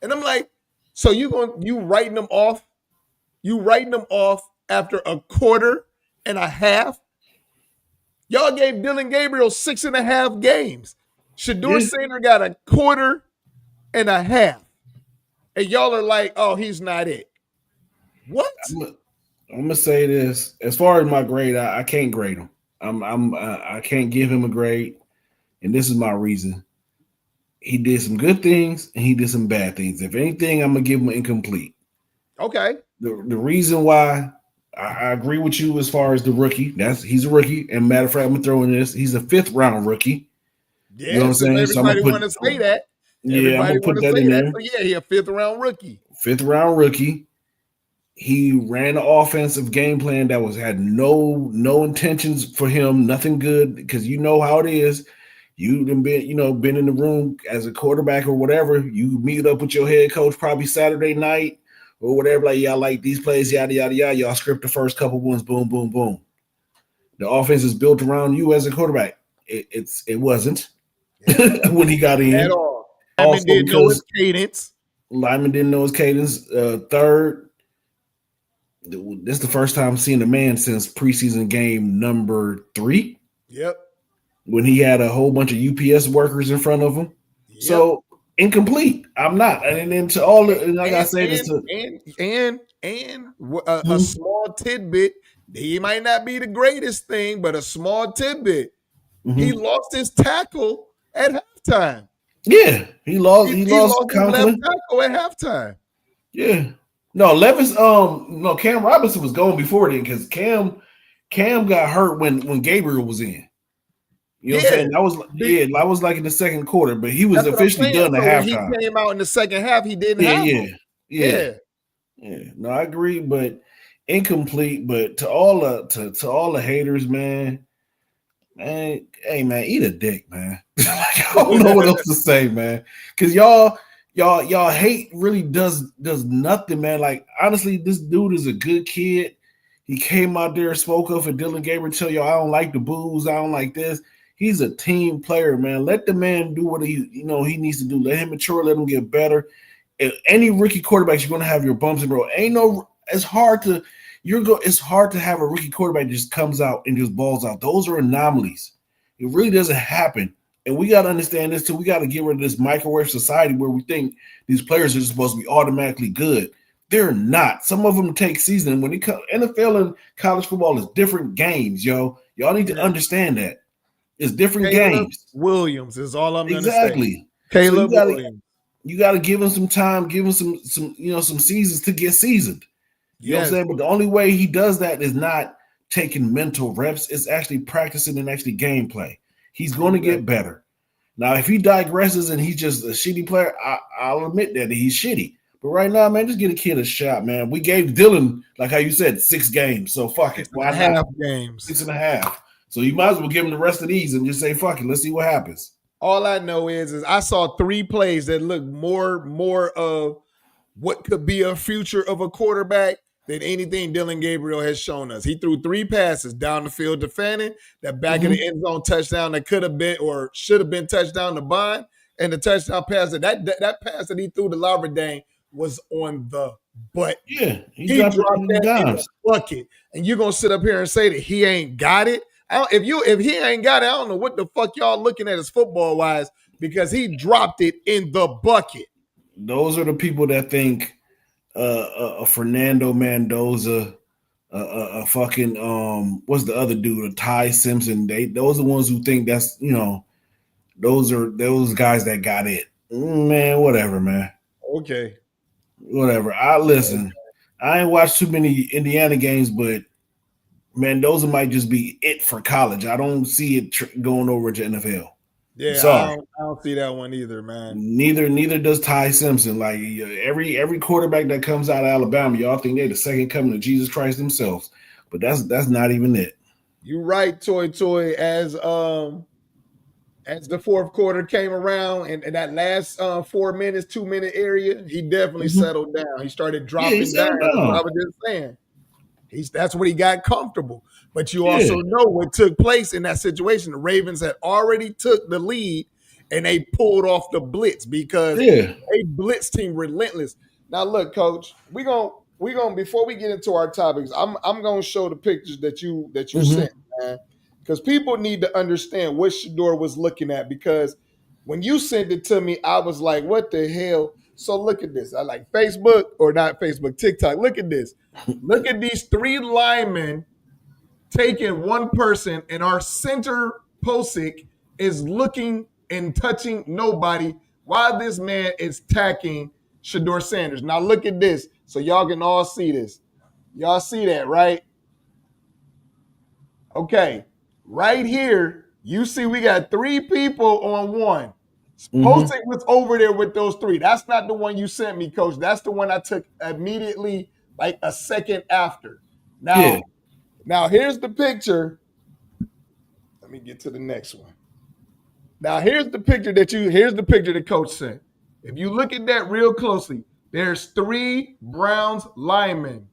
And I'm like, so you writing them off? You writing them off after a quarter and a half? Y'all gave Dylan Gabriel 6.5 games. SHEDEUR Sanders got a quarter and a half. And y'all are like, oh, he's not it. What? I'm gonna say this. As far as my grade, I can't grade him. I can't give him a grade, and this is my reason. He did some good things and he did some bad things. If anything, I'm gonna give him incomplete. Okay. The reason why I agree with you as far as the rookie. He's a rookie. And matter of fact, I'm gonna throw in this. He's a 5th round rookie. Yeah, you know what I'm saying? Everybody want to say that. Yeah, I'm gonna put that in there. So yeah, he a 5th round rookie. 5th round rookie. He ran an offensive game plan that had no intentions for him, nothing good, because you know how it is. You've been in the room as a quarterback or whatever. You meet up with your head coach probably Saturday night or whatever. Like, y'all like these plays, yada yada yada. Y'all script the first couple ones, boom, boom, boom. The offense is built around you as a quarterback. It wasn't when he got in at all. Lyman didn't know his cadence. Lyman didn't know his cadence. Third, this is the first time seeing a man since preseason game number 3. Yep. When he had a whole bunch of UPS workers in front of him. Yep. So incomplete. I'm not. And then to all the, like I say this to a small tidbit. He might not be the greatest thing, but a small tidbit. He lost his tackle at halftime. Yeah, he lost his left tackle at halftime. Yeah. No, Cam Robinson was going before then because Cam got hurt when Gabriel was in. You know what I'm saying? That was like in the second quarter, but he was officially done at halftime. He came out in the second half, he didn't have him. Yeah. No, I agree, but incomplete. But to all the haters, man, hey man, eat a dick, man. I don't know what else to say, man. Because y'all hate really does nothing, man. Like, honestly, this dude is a good kid. He came out there, spoke up for Dylan Gabriel, tell y'all I don't like the booze, I don't like this. He's a team player, man. Let the man do what he needs to do. Let him mature, let him get better. If any rookie quarterbacks, you're gonna have your bumps and bro. It's hard to have a rookie quarterback that just comes out and just balls out. Those are anomalies. It really doesn't happen. And we got to understand this too. We got to get rid of this microwave society where we think these players are supposed to be automatically good. They're not. Some of them take season. When it comes, NFL and college football is different games, yo. Y'all need to understand that. It's different games. Williams is all I'm going to say. Exactly. Caleb Williams. You got to give him some time, give him some seasons to get seasoned. You know what I'm saying? But the only way he does that is not taking mental reps. It's actually practicing and actually gameplay. He's going to get better. Now, if he digresses and he's just a shitty player, I'll admit that he's shitty. But right now, man, just get a kid a shot, man. We gave Dylan, like how you said, 6 games. So fuck it. Why half games? 6.5. So you might as well give him the rest of these and just say, fuck it. Let's see what happens. All I know is I saw 3 plays that look more of what could be a future of a quarterback than anything Dylan Gabriel has shown us. He threw 3 passes down the field to Fannin, that back of the end zone touchdown that could have been or should have been touchdown to Bond, and the touchdown pass that pass that he threw to Laverdane was on the butt. Yeah, he dropped that in the bucket. And you're gonna sit up here and say that he ain't got it. If he ain't got it, I don't know what the fuck y'all looking at as football wise, because he dropped it in the bucket. Those are the people that think a Fernando Mendoza, a fucking what's the other dude, a Ty Simpson. Those are the ones who think that's those are those guys that got it. Man, whatever, man. Okay. Whatever. I listen. I ain't watched too many Indiana games, but Mendoza might just be it for college. I don't see it going over to NFL. Yeah, sorry. I don't see that one either, man. Neither does Ty Simpson. Like every quarterback that comes out of Alabama, y'all think they're the second coming of Jesus Christ themselves, but that's not even it. You're right, Toy. As the fourth quarter came around and that last 4 minutes, 2 minute area, he definitely settled down. He started dropping down. That's what I was just saying. That's what he got comfortable. But you also know what took place in that situation. The Ravens had already took the lead and they pulled off the blitz because they blitz team relentless. Now look, Coach, we gonna before we get into our topics, I'm gonna show the pictures that you sent, man. Because people need to understand what SHEDEUR was looking at. Because when you sent it to me, I was like, what the hell? So look at this. I like Facebook or not Facebook, TikTok. Look at this. Look at these 3 linemen taking one person, and our center Posick is looking and touching nobody while this man is tacking SHEDEUR Sanders. Now look at this. So y'all can all see this. Y'all see that, right? Okay. Right here, you see we got 3 people on one. Posick was over there with those 3. That's not the one you sent me, Coach. That's the one I took immediately, like a second after. Now here's the picture. Let me get to the next one. Now here's the picture that Coach sent. If you look at that real closely, there's 3 Browns linemen.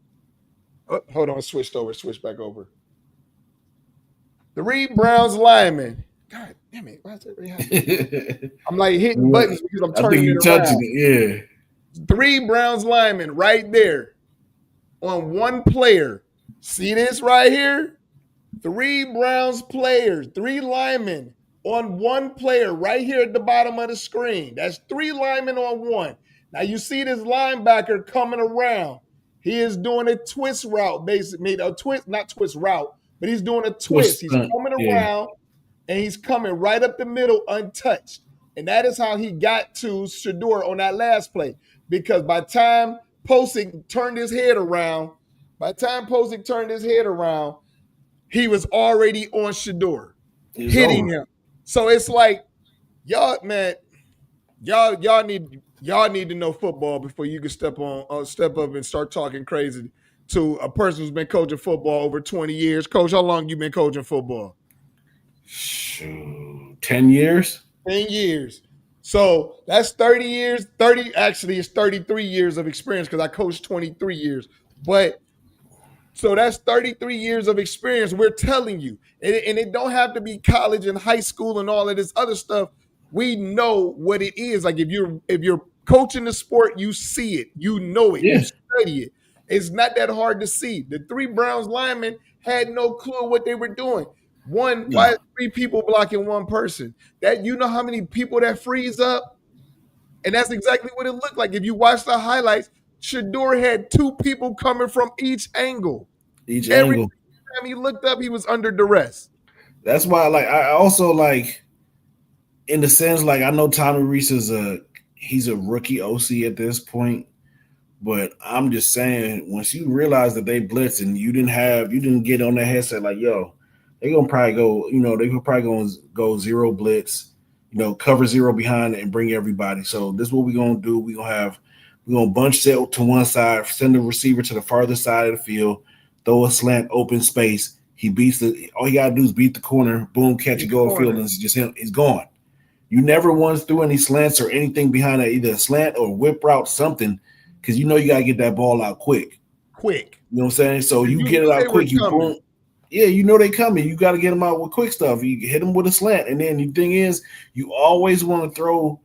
Oh, hold on, switch back over. 3 Browns linemen. God damn it. Why is it happening? I'm like hitting buttons because I'm turning it around. Touching it, 3 Browns linemen right there on one player. See this right here? 3 Browns players, 3 linemen on one player right here at the bottom of the screen. That's 3 linemen on one. Now you see this linebacker coming around. He is doing a twist route, basically. Not twist route, but he's doing a twist. He's coming around and he's coming right up the middle untouched. And that is how he got to SHEDEUR on that last play. Because by the time Posick turned his head around, he was already on SHEDEUR, hitting him. So it's like, y'all, man, y'all need to know football before you can step up and start talking crazy to a person who's been coaching football over 20 years. Coach, how long you been coaching football? 10 years. 10 years. So that's 30 years. 30 actually is 33 years of experience because I coached 23 years. But so that's 33 years of experience. We're telling you, and it don't have to be college and high school and all of this other stuff. We know what it is. Like if you're coaching the sport, you see it, you know it, you study it. It's not that hard to see. The 3 Browns linemen had no clue what they were doing. Why is 3 people blocking one person? That you know how many people that frees up? And that's exactly what it looked like. If you watch the highlights, SHEDEUR had 2 people coming from each angle. Every time he looked up, he was under duress. That's why, I also in the sense, I know Tommy Rees he's a rookie OC at this point, but I'm just saying, once you realize that they blitz and you didn't get on that headset yo, they're gonna probably go 0 blitz, cover 0 behind it and bring everybody. So this is what we're gonna do. We're gonna bunch set to one side, send the receiver to the farther side of the field, throw a slant, open space. All he gotta do is beat the corner, boom, catch it, go field, and it's just him. He's gone. You never once threw any slants or anything behind that, either a slant or whip route, something, because you gotta get that ball out quick. You know what I'm saying? So you get it out quick, you boom. Yeah, they coming. You got to get them out with quick stuff. You hit them with a slant, and then the thing is, you always want to throw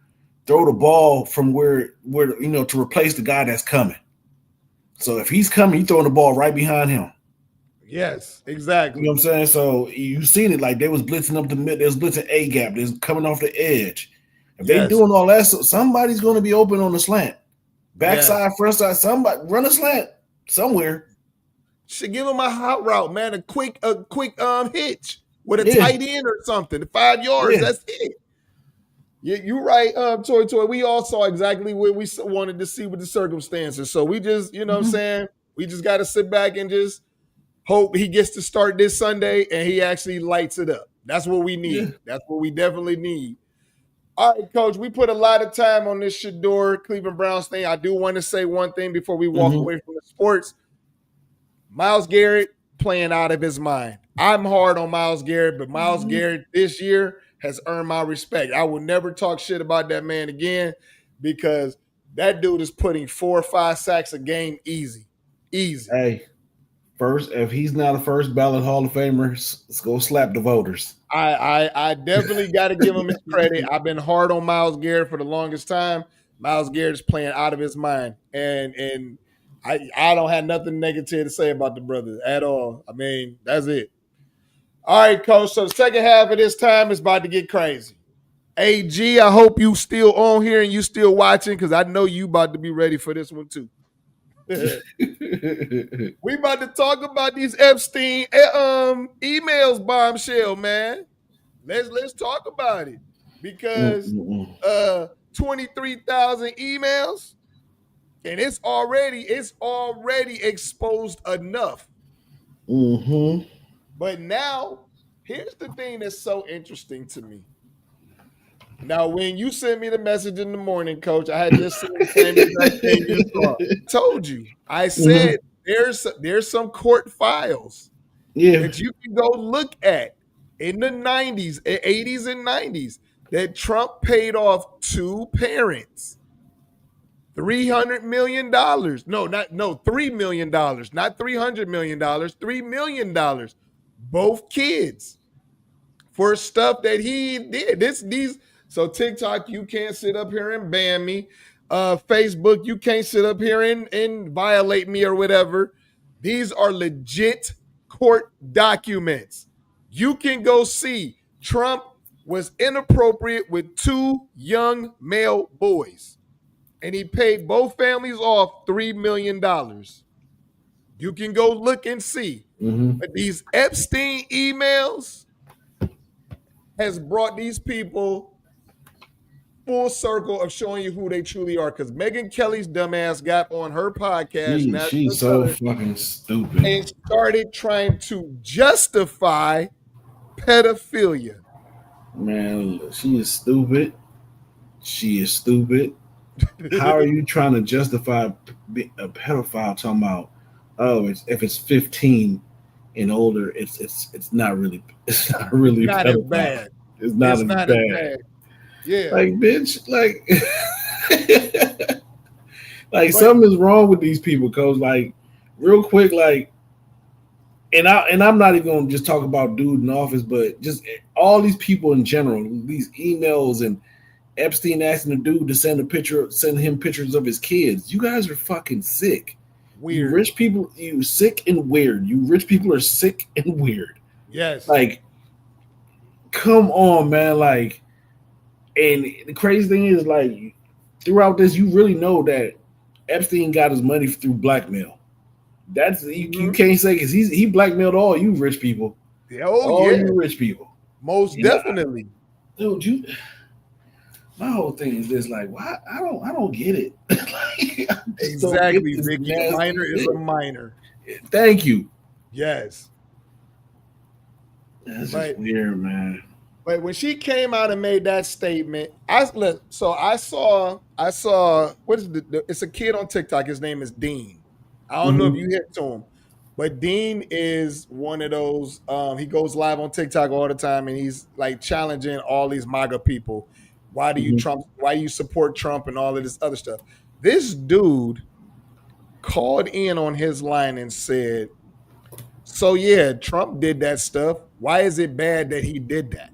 the ball from where to replace the guy that's coming. So if he's coming, you throwing the ball right behind him. Yes, exactly. You know what I'm saying? So you've seen it, they was blitzing up the mid, they was blitzing A gap, they was coming off the edge. If they doing all that, so somebody's going to be open on the slant, backside, front side. Somebody run a slant somewhere. Should give him a hot route, man. A quick hitch with a tight end or something. 5 yards. That's it. Yeah, you're right, Toy. We all saw exactly what we wanted to see with the circumstances. So we just, what I'm saying, we just got to sit back and just Hope he gets to start this Sunday and he actually lights it up. That's what we need. Yeah. That's what we definitely need. All right, Coach, we put a lot of time on this SHEDEUR Cleveland Browns thing. I do want to say one thing before we walk away from the sports. Myles Garrett playing out of his mind. I'm hard on Myles Garrett, but Myles Garrett this year has earned my respect. I will never talk shit about that man again because that dude is putting 4 or 5 sacks a game easy. Easy. Hey, first, if he's not a first ballot Hall of Famer, let's go slap the voters. I definitely got to give him his credit. I've been hard on Myles Garrett for the longest time. Myles Garrett is playing out of his mind, and I don't have nothing negative to say about the brother at all. I mean, that's it. All right, Coach. So the second half of this time is about to get crazy. AG, I hope you still on here and you still watching because I know you about to be ready for this one too. We about to talk about these Epstein emails bombshell, man. Let's talk about it because 23,000 emails and it's already exposed enough. But now here's the thing that's so interesting to me. Now, when you sent me the message in the morning, Coach, I had just seen the same exact thing you saw. I told you. I said there's some court files that you can go look at in the 90s, 80s, and 90s that Trump paid off 2 parents. $300 million. No, $3 million. Not $300 million. $3 million. Both kids for stuff that he did. So TikTok, you can't sit up here and ban me. Facebook, you can't sit up here and violate me or whatever. These are legit court documents. You can go see Trump was inappropriate with 2 young male boys. And he paid both families off $3 million. You can go look and see. But these Epstein emails has brought these people full circle of showing you who they truly are. Because Megyn Kelly's dumbass got on her podcast. She's so fucking stupid. And started trying to justify pedophilia. Man, she is stupid. She is stupid. How are you trying to justify a pedophile talking about, if it's 15 and older, it's not really not pedophile. As bad. It's not as bad. Yeah. Like, bitch, like something is wrong with these people, Coach. Like, real quick, like, and I'm not even gonna just talk about dude in office, but just all these people in general, these emails and Epstein asking the dude to send him pictures of his kids. You guys are fucking sick. Weird. You rich people, you sick and weird. You rich people are sick and weird. Yes. Like, come on, man. Like, and the crazy thing is, like, throughout this, you really know that Epstein got his money through blackmail. That's you can't say because he blackmailed all you rich people. All you rich people. Most definitely. Dude, my whole thing is this: like, why I don't get it. Like, exactly, Vicky. A minor is a minor. Thank you. Yes. That's just weird, man. But when she came out and made that statement, I saw what is it's a kid on TikTok. His name is Dean. I don't know if you hit to him, but Dean is one of those. He goes live on TikTok all the time, and he's like challenging all these MAGA people. Why do you Trump? Why do you support Trump and all of this other stuff? This dude called in on his line and said, "So yeah, Trump did that stuff. Why is it bad that he did that?"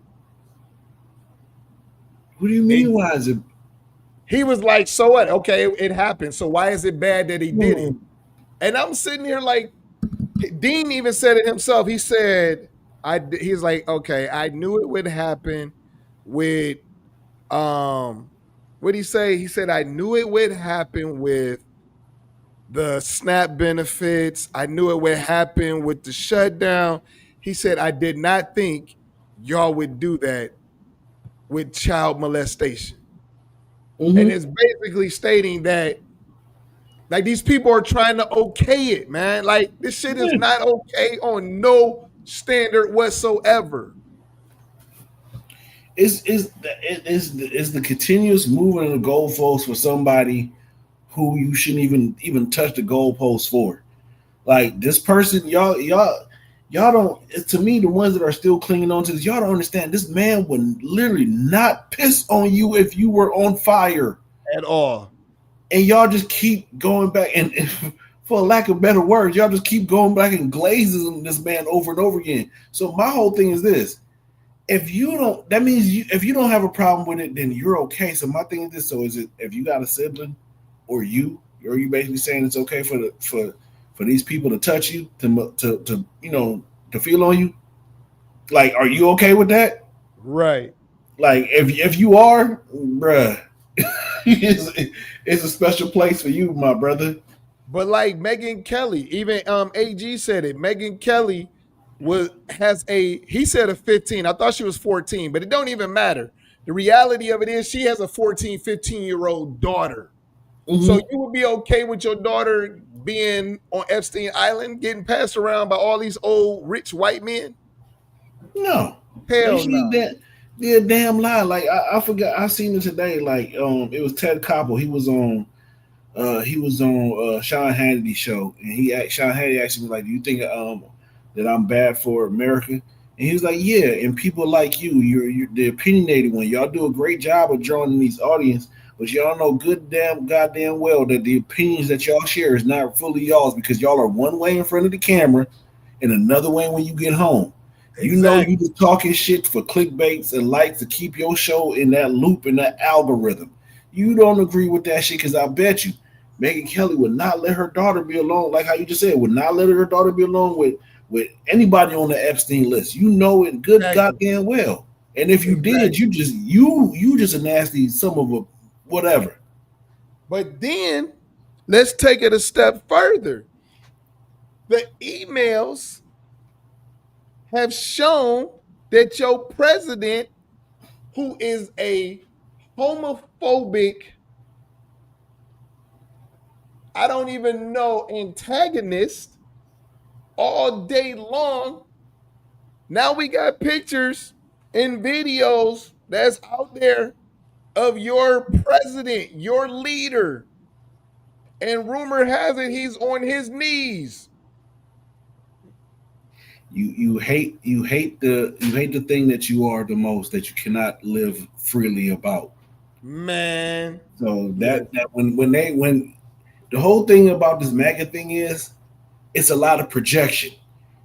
What do you mean? Why is it? He was like, "So what? Okay, it happened. So why is it bad that he did it?" And I'm sitting here like, Dean even said it himself. He said, he's like, okay, I knew it would happen with, what'd he say? He said, I knew it would happen with the SNAP benefits. I knew it would happen with the shutdown. He said, I did not think y'all would do that with child molestation. And it's basically stating that Like these people are trying to okay it, man. Like this shit is not okay on no standard whatsoever. It's the continuous moving of the goalposts for somebody who you shouldn't even touch the goalposts for. Like this person, y'all don't. To me, the ones that are still clinging on to this, y'all don't understand. This man would literally not piss on you if you were on fire At all. and y'all just keep going back and for lack of better words, y'all just keep going back and glazing this man over and over again. So my whole thing is this: if you don't, that means if you don't have a problem with it, then you're okay. So my thing is this: so is it if you got a sibling, or you basically saying it's okay for these people to touch you, to to feel on you? Like, are you okay with that? Right. Like, if you are, bruh, it's a special place for you, my brother. But like Megan Kelly, even AG said it. Megan Kelly he said a 15. I thought she was 14, but it don't even matter. The reality of it is she has a 14, 15-year-old daughter. Mm-hmm. So you would be okay with your daughter being on Epstein Island, getting passed around by all these old rich white men? No. Hell no. Be a damn lie. Like I forgot. I seen it today. Like it was Ted Koppel. He was on Sean Hannity's show, and Sean Hannity asked me like, "Do you think that I'm bad for America?" And he was like, "Yeah." And people like you're the opinionated one. Y'all do a great job of drawing these audience, but y'all know goddamn well that the opinions that y'all share is not fully y'all's because y'all are one way in front of the camera and another way when you get home. Exactly. You know you just talking shit for clickbaits and likes to keep your show in that loop in that algorithm. You don't agree with that shit because I bet you Megan Kelly would not let her daughter be alone, like how you just said, would not let her daughter be alone with anybody on the Epstein list. You know it good goddamn well. And if you did, you just a nasty some of a whatever. But then let's take it a step further. The emails have shown that your president, who is a homophobic, I don't even know, antagonist all day long. Now we got pictures and videos that's out there of your president, your leader. And rumor has it he's on his knees. You hate the thing that you are the most that you cannot live freely about. Man. So that when the whole thing about this MAGA thing is it's a lot of projection.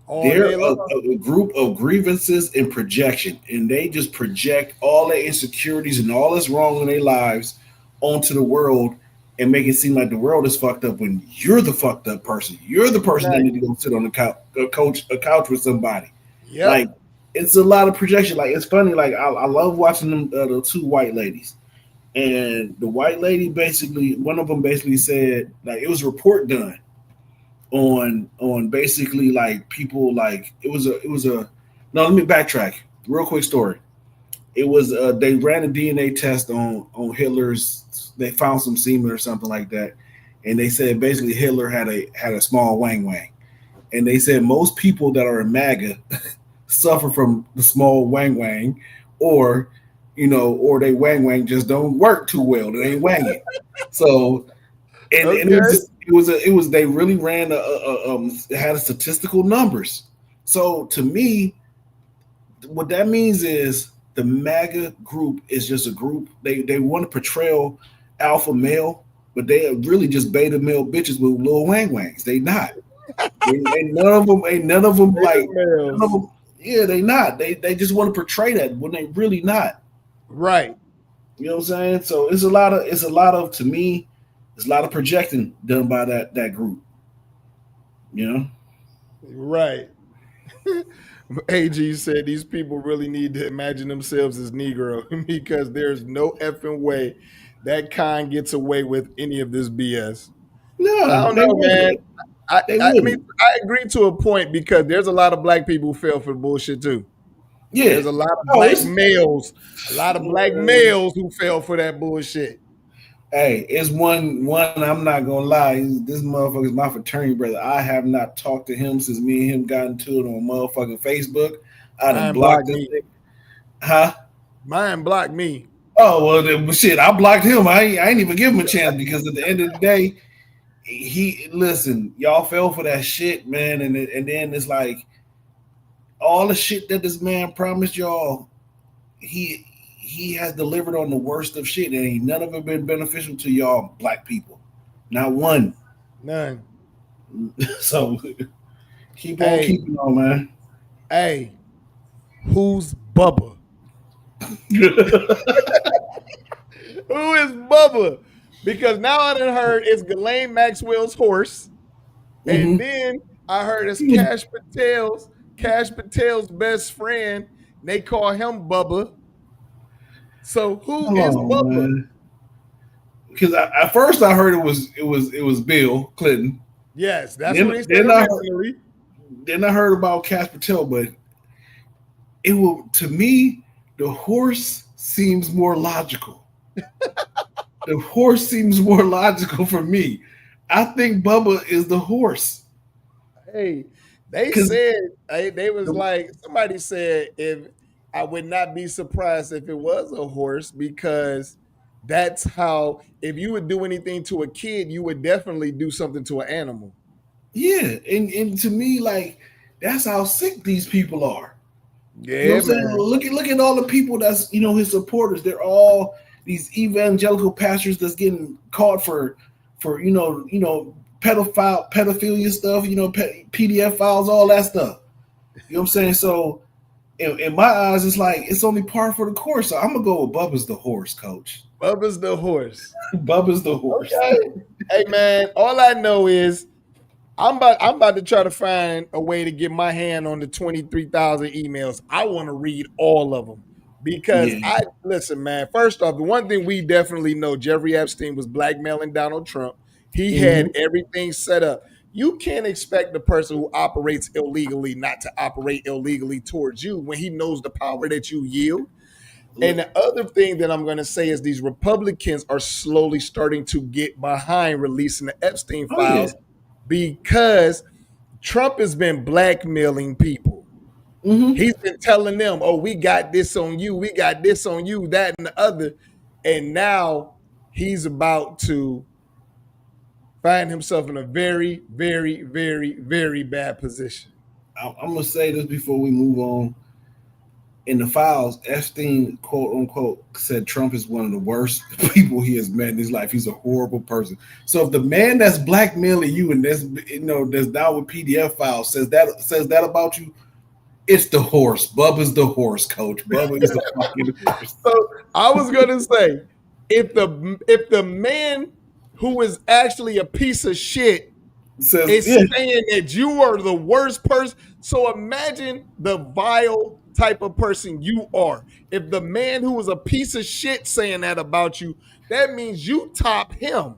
They're a group of grievances and projection, and they just project all their insecurities and all that's wrong in their lives onto the world and make it seem like the world is fucked up when you're the fucked up person. You're the person that need to go sit on a couch with somebody. Yep. Like it's a lot of projection. Like it's funny. Like I love watching them the two white ladies, and the white lady one of them basically said like it was a report done on basically like people like it was a no, let me backtrack. Real quick story. It was they ran a DNA test on Hitler's. They found some semen or something like that, and they said basically Hitler had a small wang wang, and they said most people that are in MAGA suffer from the small wang wang, or they wang wang just don't work too well. They ain't wanging. So, and it was they really ran had a statistical numbers. So to me, what that means is the MAGA group is just a group. They want to portray alpha male, but they are really just beta male bitches with little wang wangs. They not. Ain't none of them like. None of them, yeah, they not. They just want to portray that when they really not. Right. You know what I'm saying? So it's a lot of to me, it's a lot of projecting done by that group. You know? Right. AG said these people really need to imagine themselves as Negro because there's no effing way that kind gets away with any of this BS. No, I don't know, man. I mean, I agree to a point because there's a lot of black people who fell for bullshit too. Yeah, there's a lot of black males who fell for that bullshit. Hey, it's one. I'm not gonna lie. This motherfucker's my fraternity brother. I have not talked to him since me and him got into it on motherfucking Facebook. I done Mine blocked blocked this me. nigga. Huh? Mine blocked me. Oh well, shit. I blocked him. I ain't even give him a chance because at the end of the day, he listen. Y'all fell for that shit, man, and then it's like all the shit that this man promised y'all. He has delivered on the worst of shit, and ain't none of it been beneficial to y'all black people. Not one. None. So keep on keeping on, man. Hey, who's Bubba? Who is Bubba? Because now I done heard it's Ghislaine Maxwell's horse, and then I heard it's Cash Patel's best friend. They call him Bubba. So who is Bubba? Because at first I heard it was Bill Clinton. Yes, that's what he said originally. Then I heard about Cash Patel, but it will, to me, the horse seems more logical. The horse seems more logical for me. I think Bubba is the horse. Hey, they said they was like, somebody said, if I would not be surprised if it was a horse, because that's how, if you would do anything to a kid, you would definitely do something to an animal. Yeah, and to me, like, that's how sick these people are. Yeah, you know what I'm saying? Look at all the people that's his supporters. They're all these evangelical pastors that's getting caught for pedophilia stuff, PDF files, all that stuff. You know what I'm saying? So in my eyes, it's like it's only par for the course. So I'm gonna go with Bubba's the horse, coach. Bubba's the horse. Bubba's the horse. Okay. Hey man, all I know is I'm about to try to find a way to get my hand on the 23,000 emails. I want to read all of them because listen, man. First off, the one thing we definitely know, Jeffrey Epstein was blackmailing Donald Trump. He had everything set up. You can't expect the person who operates illegally not to operate illegally towards you when he knows the power that you yield. And the other thing that I'm going to say is these Republicans are slowly starting to get behind releasing the Epstein files because Trump has been blackmailing people. He's been telling them, oh, we got this on you, we got this on you, that and the other. And now he's about to find himself in a very, very, very, very bad position. I'm going to say this before we move on. In the files, Epstein, quote unquote, said Trump is one of the worst people he has met in his life. He's a horrible person. So if the man that's blackmailing you and that's down with PDF files says that about you, it's the horse. Bubba's the horse, coach. Bubba is the fucking horse. So I was gonna say, if the man who is actually a piece of shit is saying that you are the worst person, so imagine the vile type of person you are. If the man who was a piece of shit saying that about you, that means you top him.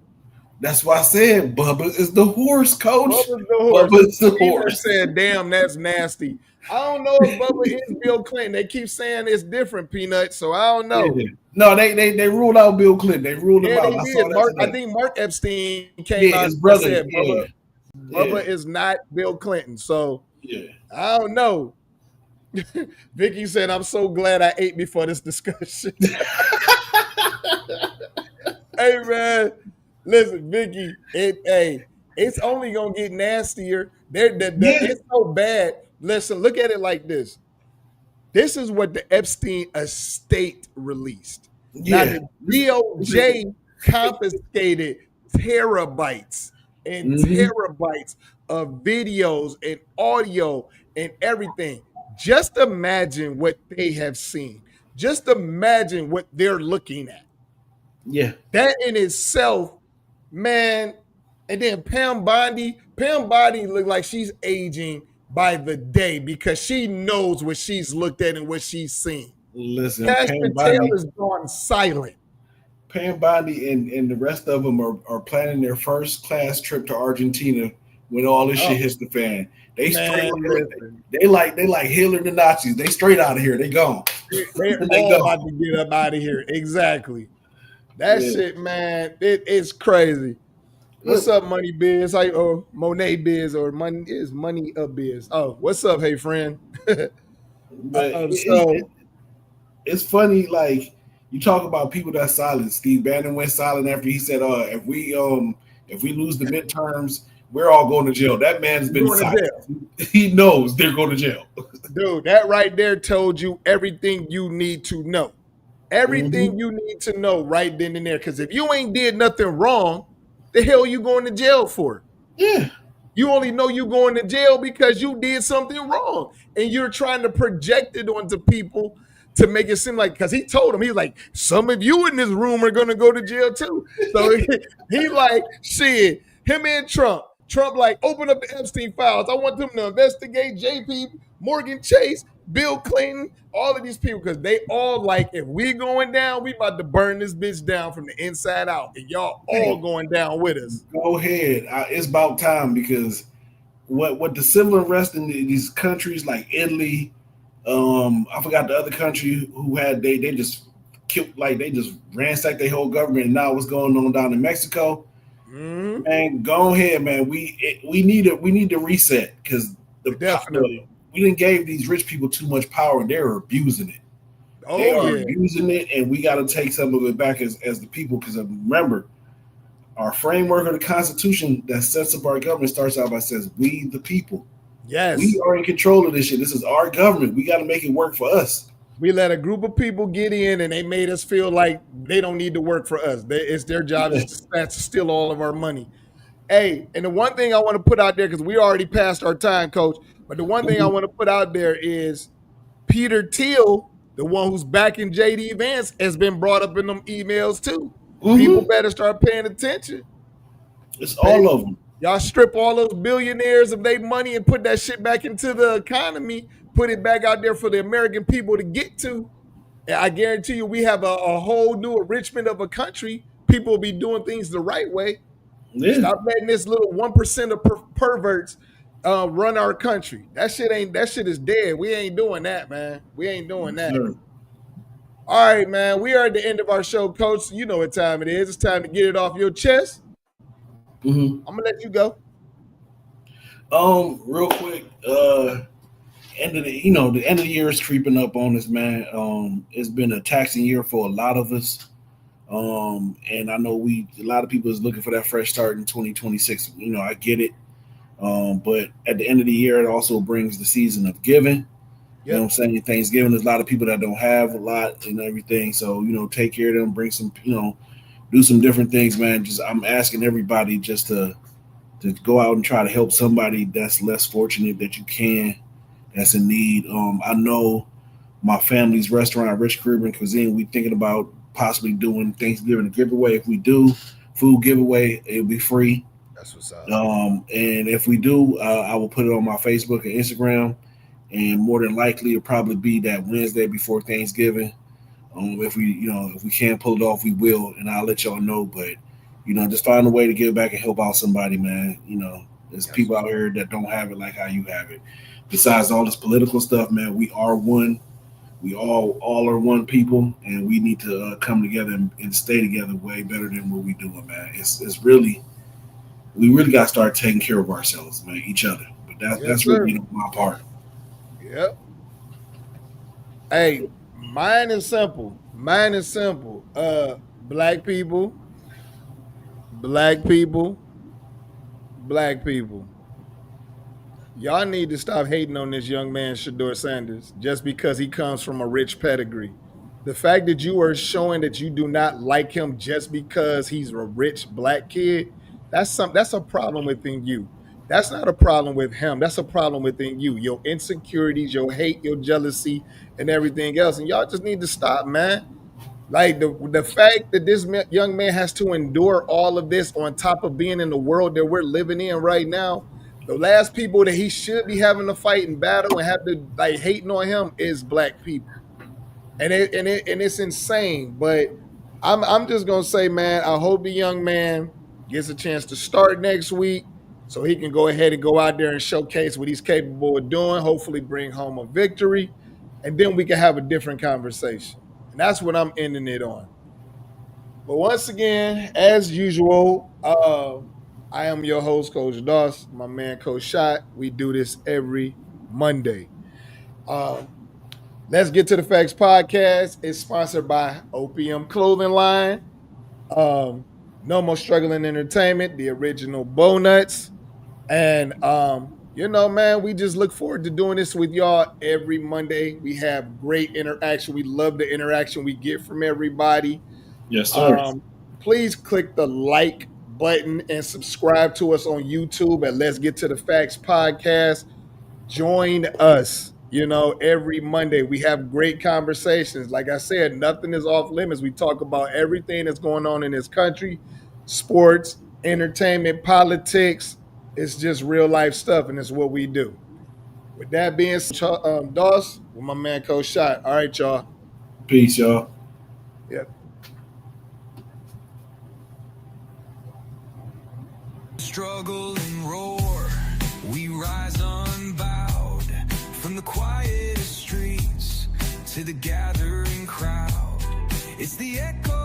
That's why I said Bubba is the horse, coach. Bubba's the horse. Bubba's the horse. Said, damn, that's nasty. I don't know if Bubba is Bill Clinton. They keep saying it's different, Peanut, so I don't know. Yeah. No, they ruled out Bill Clinton. They ruled him out. I think Mark Epstein came out his brother. And said Bubba is not Bill Clinton. So I don't know. Vicky said, I'm so glad I ate before this discussion. Hey, man. Listen, Vicky, it's only going to get nastier. It's so bad. Listen, look at it like this. This is what the Epstein estate released. Now, the DOJ confiscated terabytes and terabytes of videos and audio and everything. Just imagine what they have seen. Just imagine what they're looking at. Yeah. That in itself, man. And then Pam Bondi looked like she's aging by the day because she knows what she's looked at and what she's seen. Listen, Cash Patel is gone silent. Pam Bondi and the rest of them are planning their first class trip to Argentina when all this shit hits the fan. They like Hitler and the Nazis. They straight out of here. They gone. They're all about to get up out of here. Exactly. That shit, man, it is crazy. What's up, Money Biz? How or Monet Biz or Money Up Biz? Oh, what's up, hey friend? But So it's funny, like you talk about people that's silent. Steve Bannon went silent after he said, if we lose the midterms, we're all going to jail." That man's been going to silent. jail. He knows they're going to jail. Dude, that right there told you everything you need to know. Everything you need to know right then and there. Because if you ain't did nothing wrong, the hell you going to jail for? Yeah. You only know you going to jail because you did something wrong. And you're trying to project it onto people to make it seem like, because he told him, he's like, some of you in this room are going to go to jail too. So he like, shit, him and Trump. Trump like, open up the Epstein files. I want them to investigate JP, Morgan Chase, Bill Clinton, all of these people, because they all like, if we going down, we about to burn this bitch down from the inside out. And y'all all going down with us. Go ahead. It's about time, because what the civil unrest in these countries like Italy, I forgot the other country who had they just killed, like they just ransacked their whole government, and now what's going on down in Mexico. And go ahead, man. We need to reset, because we didn't gave these rich people too much power and they're abusing it. They are abusing it, and we got to take some of it back as the people, because remember, our framework of the Constitution that sets up our government starts out by says, "We the people." Yes, we are in control of this shit. This is our government. We got to make it work for us. We let a group of people get in, and they made us feel like they don't need to work for us. It's their job to steal all of our money. Hey, and the one thing I want to put out there, because we already passed our time, Coach, but the one thing I want to put out there is Peter Thiel, the one who's backing JD Vance, has been brought up in them emails too. People better start paying attention. It's all of them. Y'all strip all those billionaires of their money and put that shit back into the economy, put it back out there for the American people to get to. And I guarantee you, we have a whole new enrichment of a country. People will be doing things the right way. Yeah. Stop letting this little 1% of perverts run our country. That shit is dead. We ain't doing that, man. We ain't doing that. Sure. All right, man. We are at the end of our show, Coach. You know what time it is. It's time to get it off your chest. I'm gonna let you go. Real quick. The end of the year is creeping up on us, man. It's been a taxing year for a lot of us. And I know a lot of people is looking for that fresh start in 2026. I get it. But at the end of the year, it also brings the season of giving. You know what I'm saying? Thanksgiving, there's a lot of people that don't have a lot and everything. So, take care of them, bring some, do some different things, man. I'm asking everybody just to go out and try to help somebody that's less fortunate that you can, that's in need. I know my family's restaurant, Rich Caribbean Cuisine, we thinking about possibly doing Thanksgiving giveaway. If we do food giveaway, it'll be free. That's what's up. And if we do, I will put it on my Facebook and Instagram, and more than likely it'll probably be that Wednesday before Thanksgiving. If we can't pull it off, we will, and I'll let y'all know. But just find a way to give back and help out somebody, man. There's people out here that don't have it like how you have it. Besides all this political stuff, man, we are one. We all are one people, and we need to come together and stay together way better than what we doing, man. We really got to start taking care of ourselves, man, each other. But that's really my part. Yep. Hey, mine is simple. Black people. Y'all need to stop hating on this young man, SHEDEUR Sanders, just because he comes from a rich pedigree. The fact that you are showing that you do not like him just because he's a rich black kid, that's a problem within you. That's not a problem with him. That's a problem within you. Your insecurities, your hate, your jealousy, and everything else. And y'all just need to stop, man. Like the fact that this young man has to endure all of this on top of being in the world that we're living in right now. The last people that he should be having to fight and battle and have to like hating on him is black people. And it's insane. But I'm just gonna say, man, I hope the young man gets a chance to start next week so he can go ahead and go out there and showcase what he's capable of doing, hopefully bring home a victory, and then we can have a different conversation. And that's what I'm ending it on. But once again, as usual, I am your host, Coach Doss, my man, Coach Shot. We do this every Monday. Let's Get to the Facts podcast. It's sponsored by Opium Clothing Line, No More Struggling Entertainment, the original Bow Nuts. And, man, we just look forward to doing this with y'all every Monday. We have great interaction. We love the interaction we get from everybody. Yes, sir. Please click the like button and subscribe to us on YouTube at Let's Get to the Facts podcast. Join us, every Monday. We have great conversations. Like I said, nothing is off limits. We talk about everything that's going on in this country, sports, entertainment, politics. It's just real life stuff, and it's what we do. With that being said, Doss, with my man, Coach Shot. All right, y'all. Peace, y'all. Yep. Struggle and roar, we rise unbowed from the quietest streets to the gathering crowd. It's the echo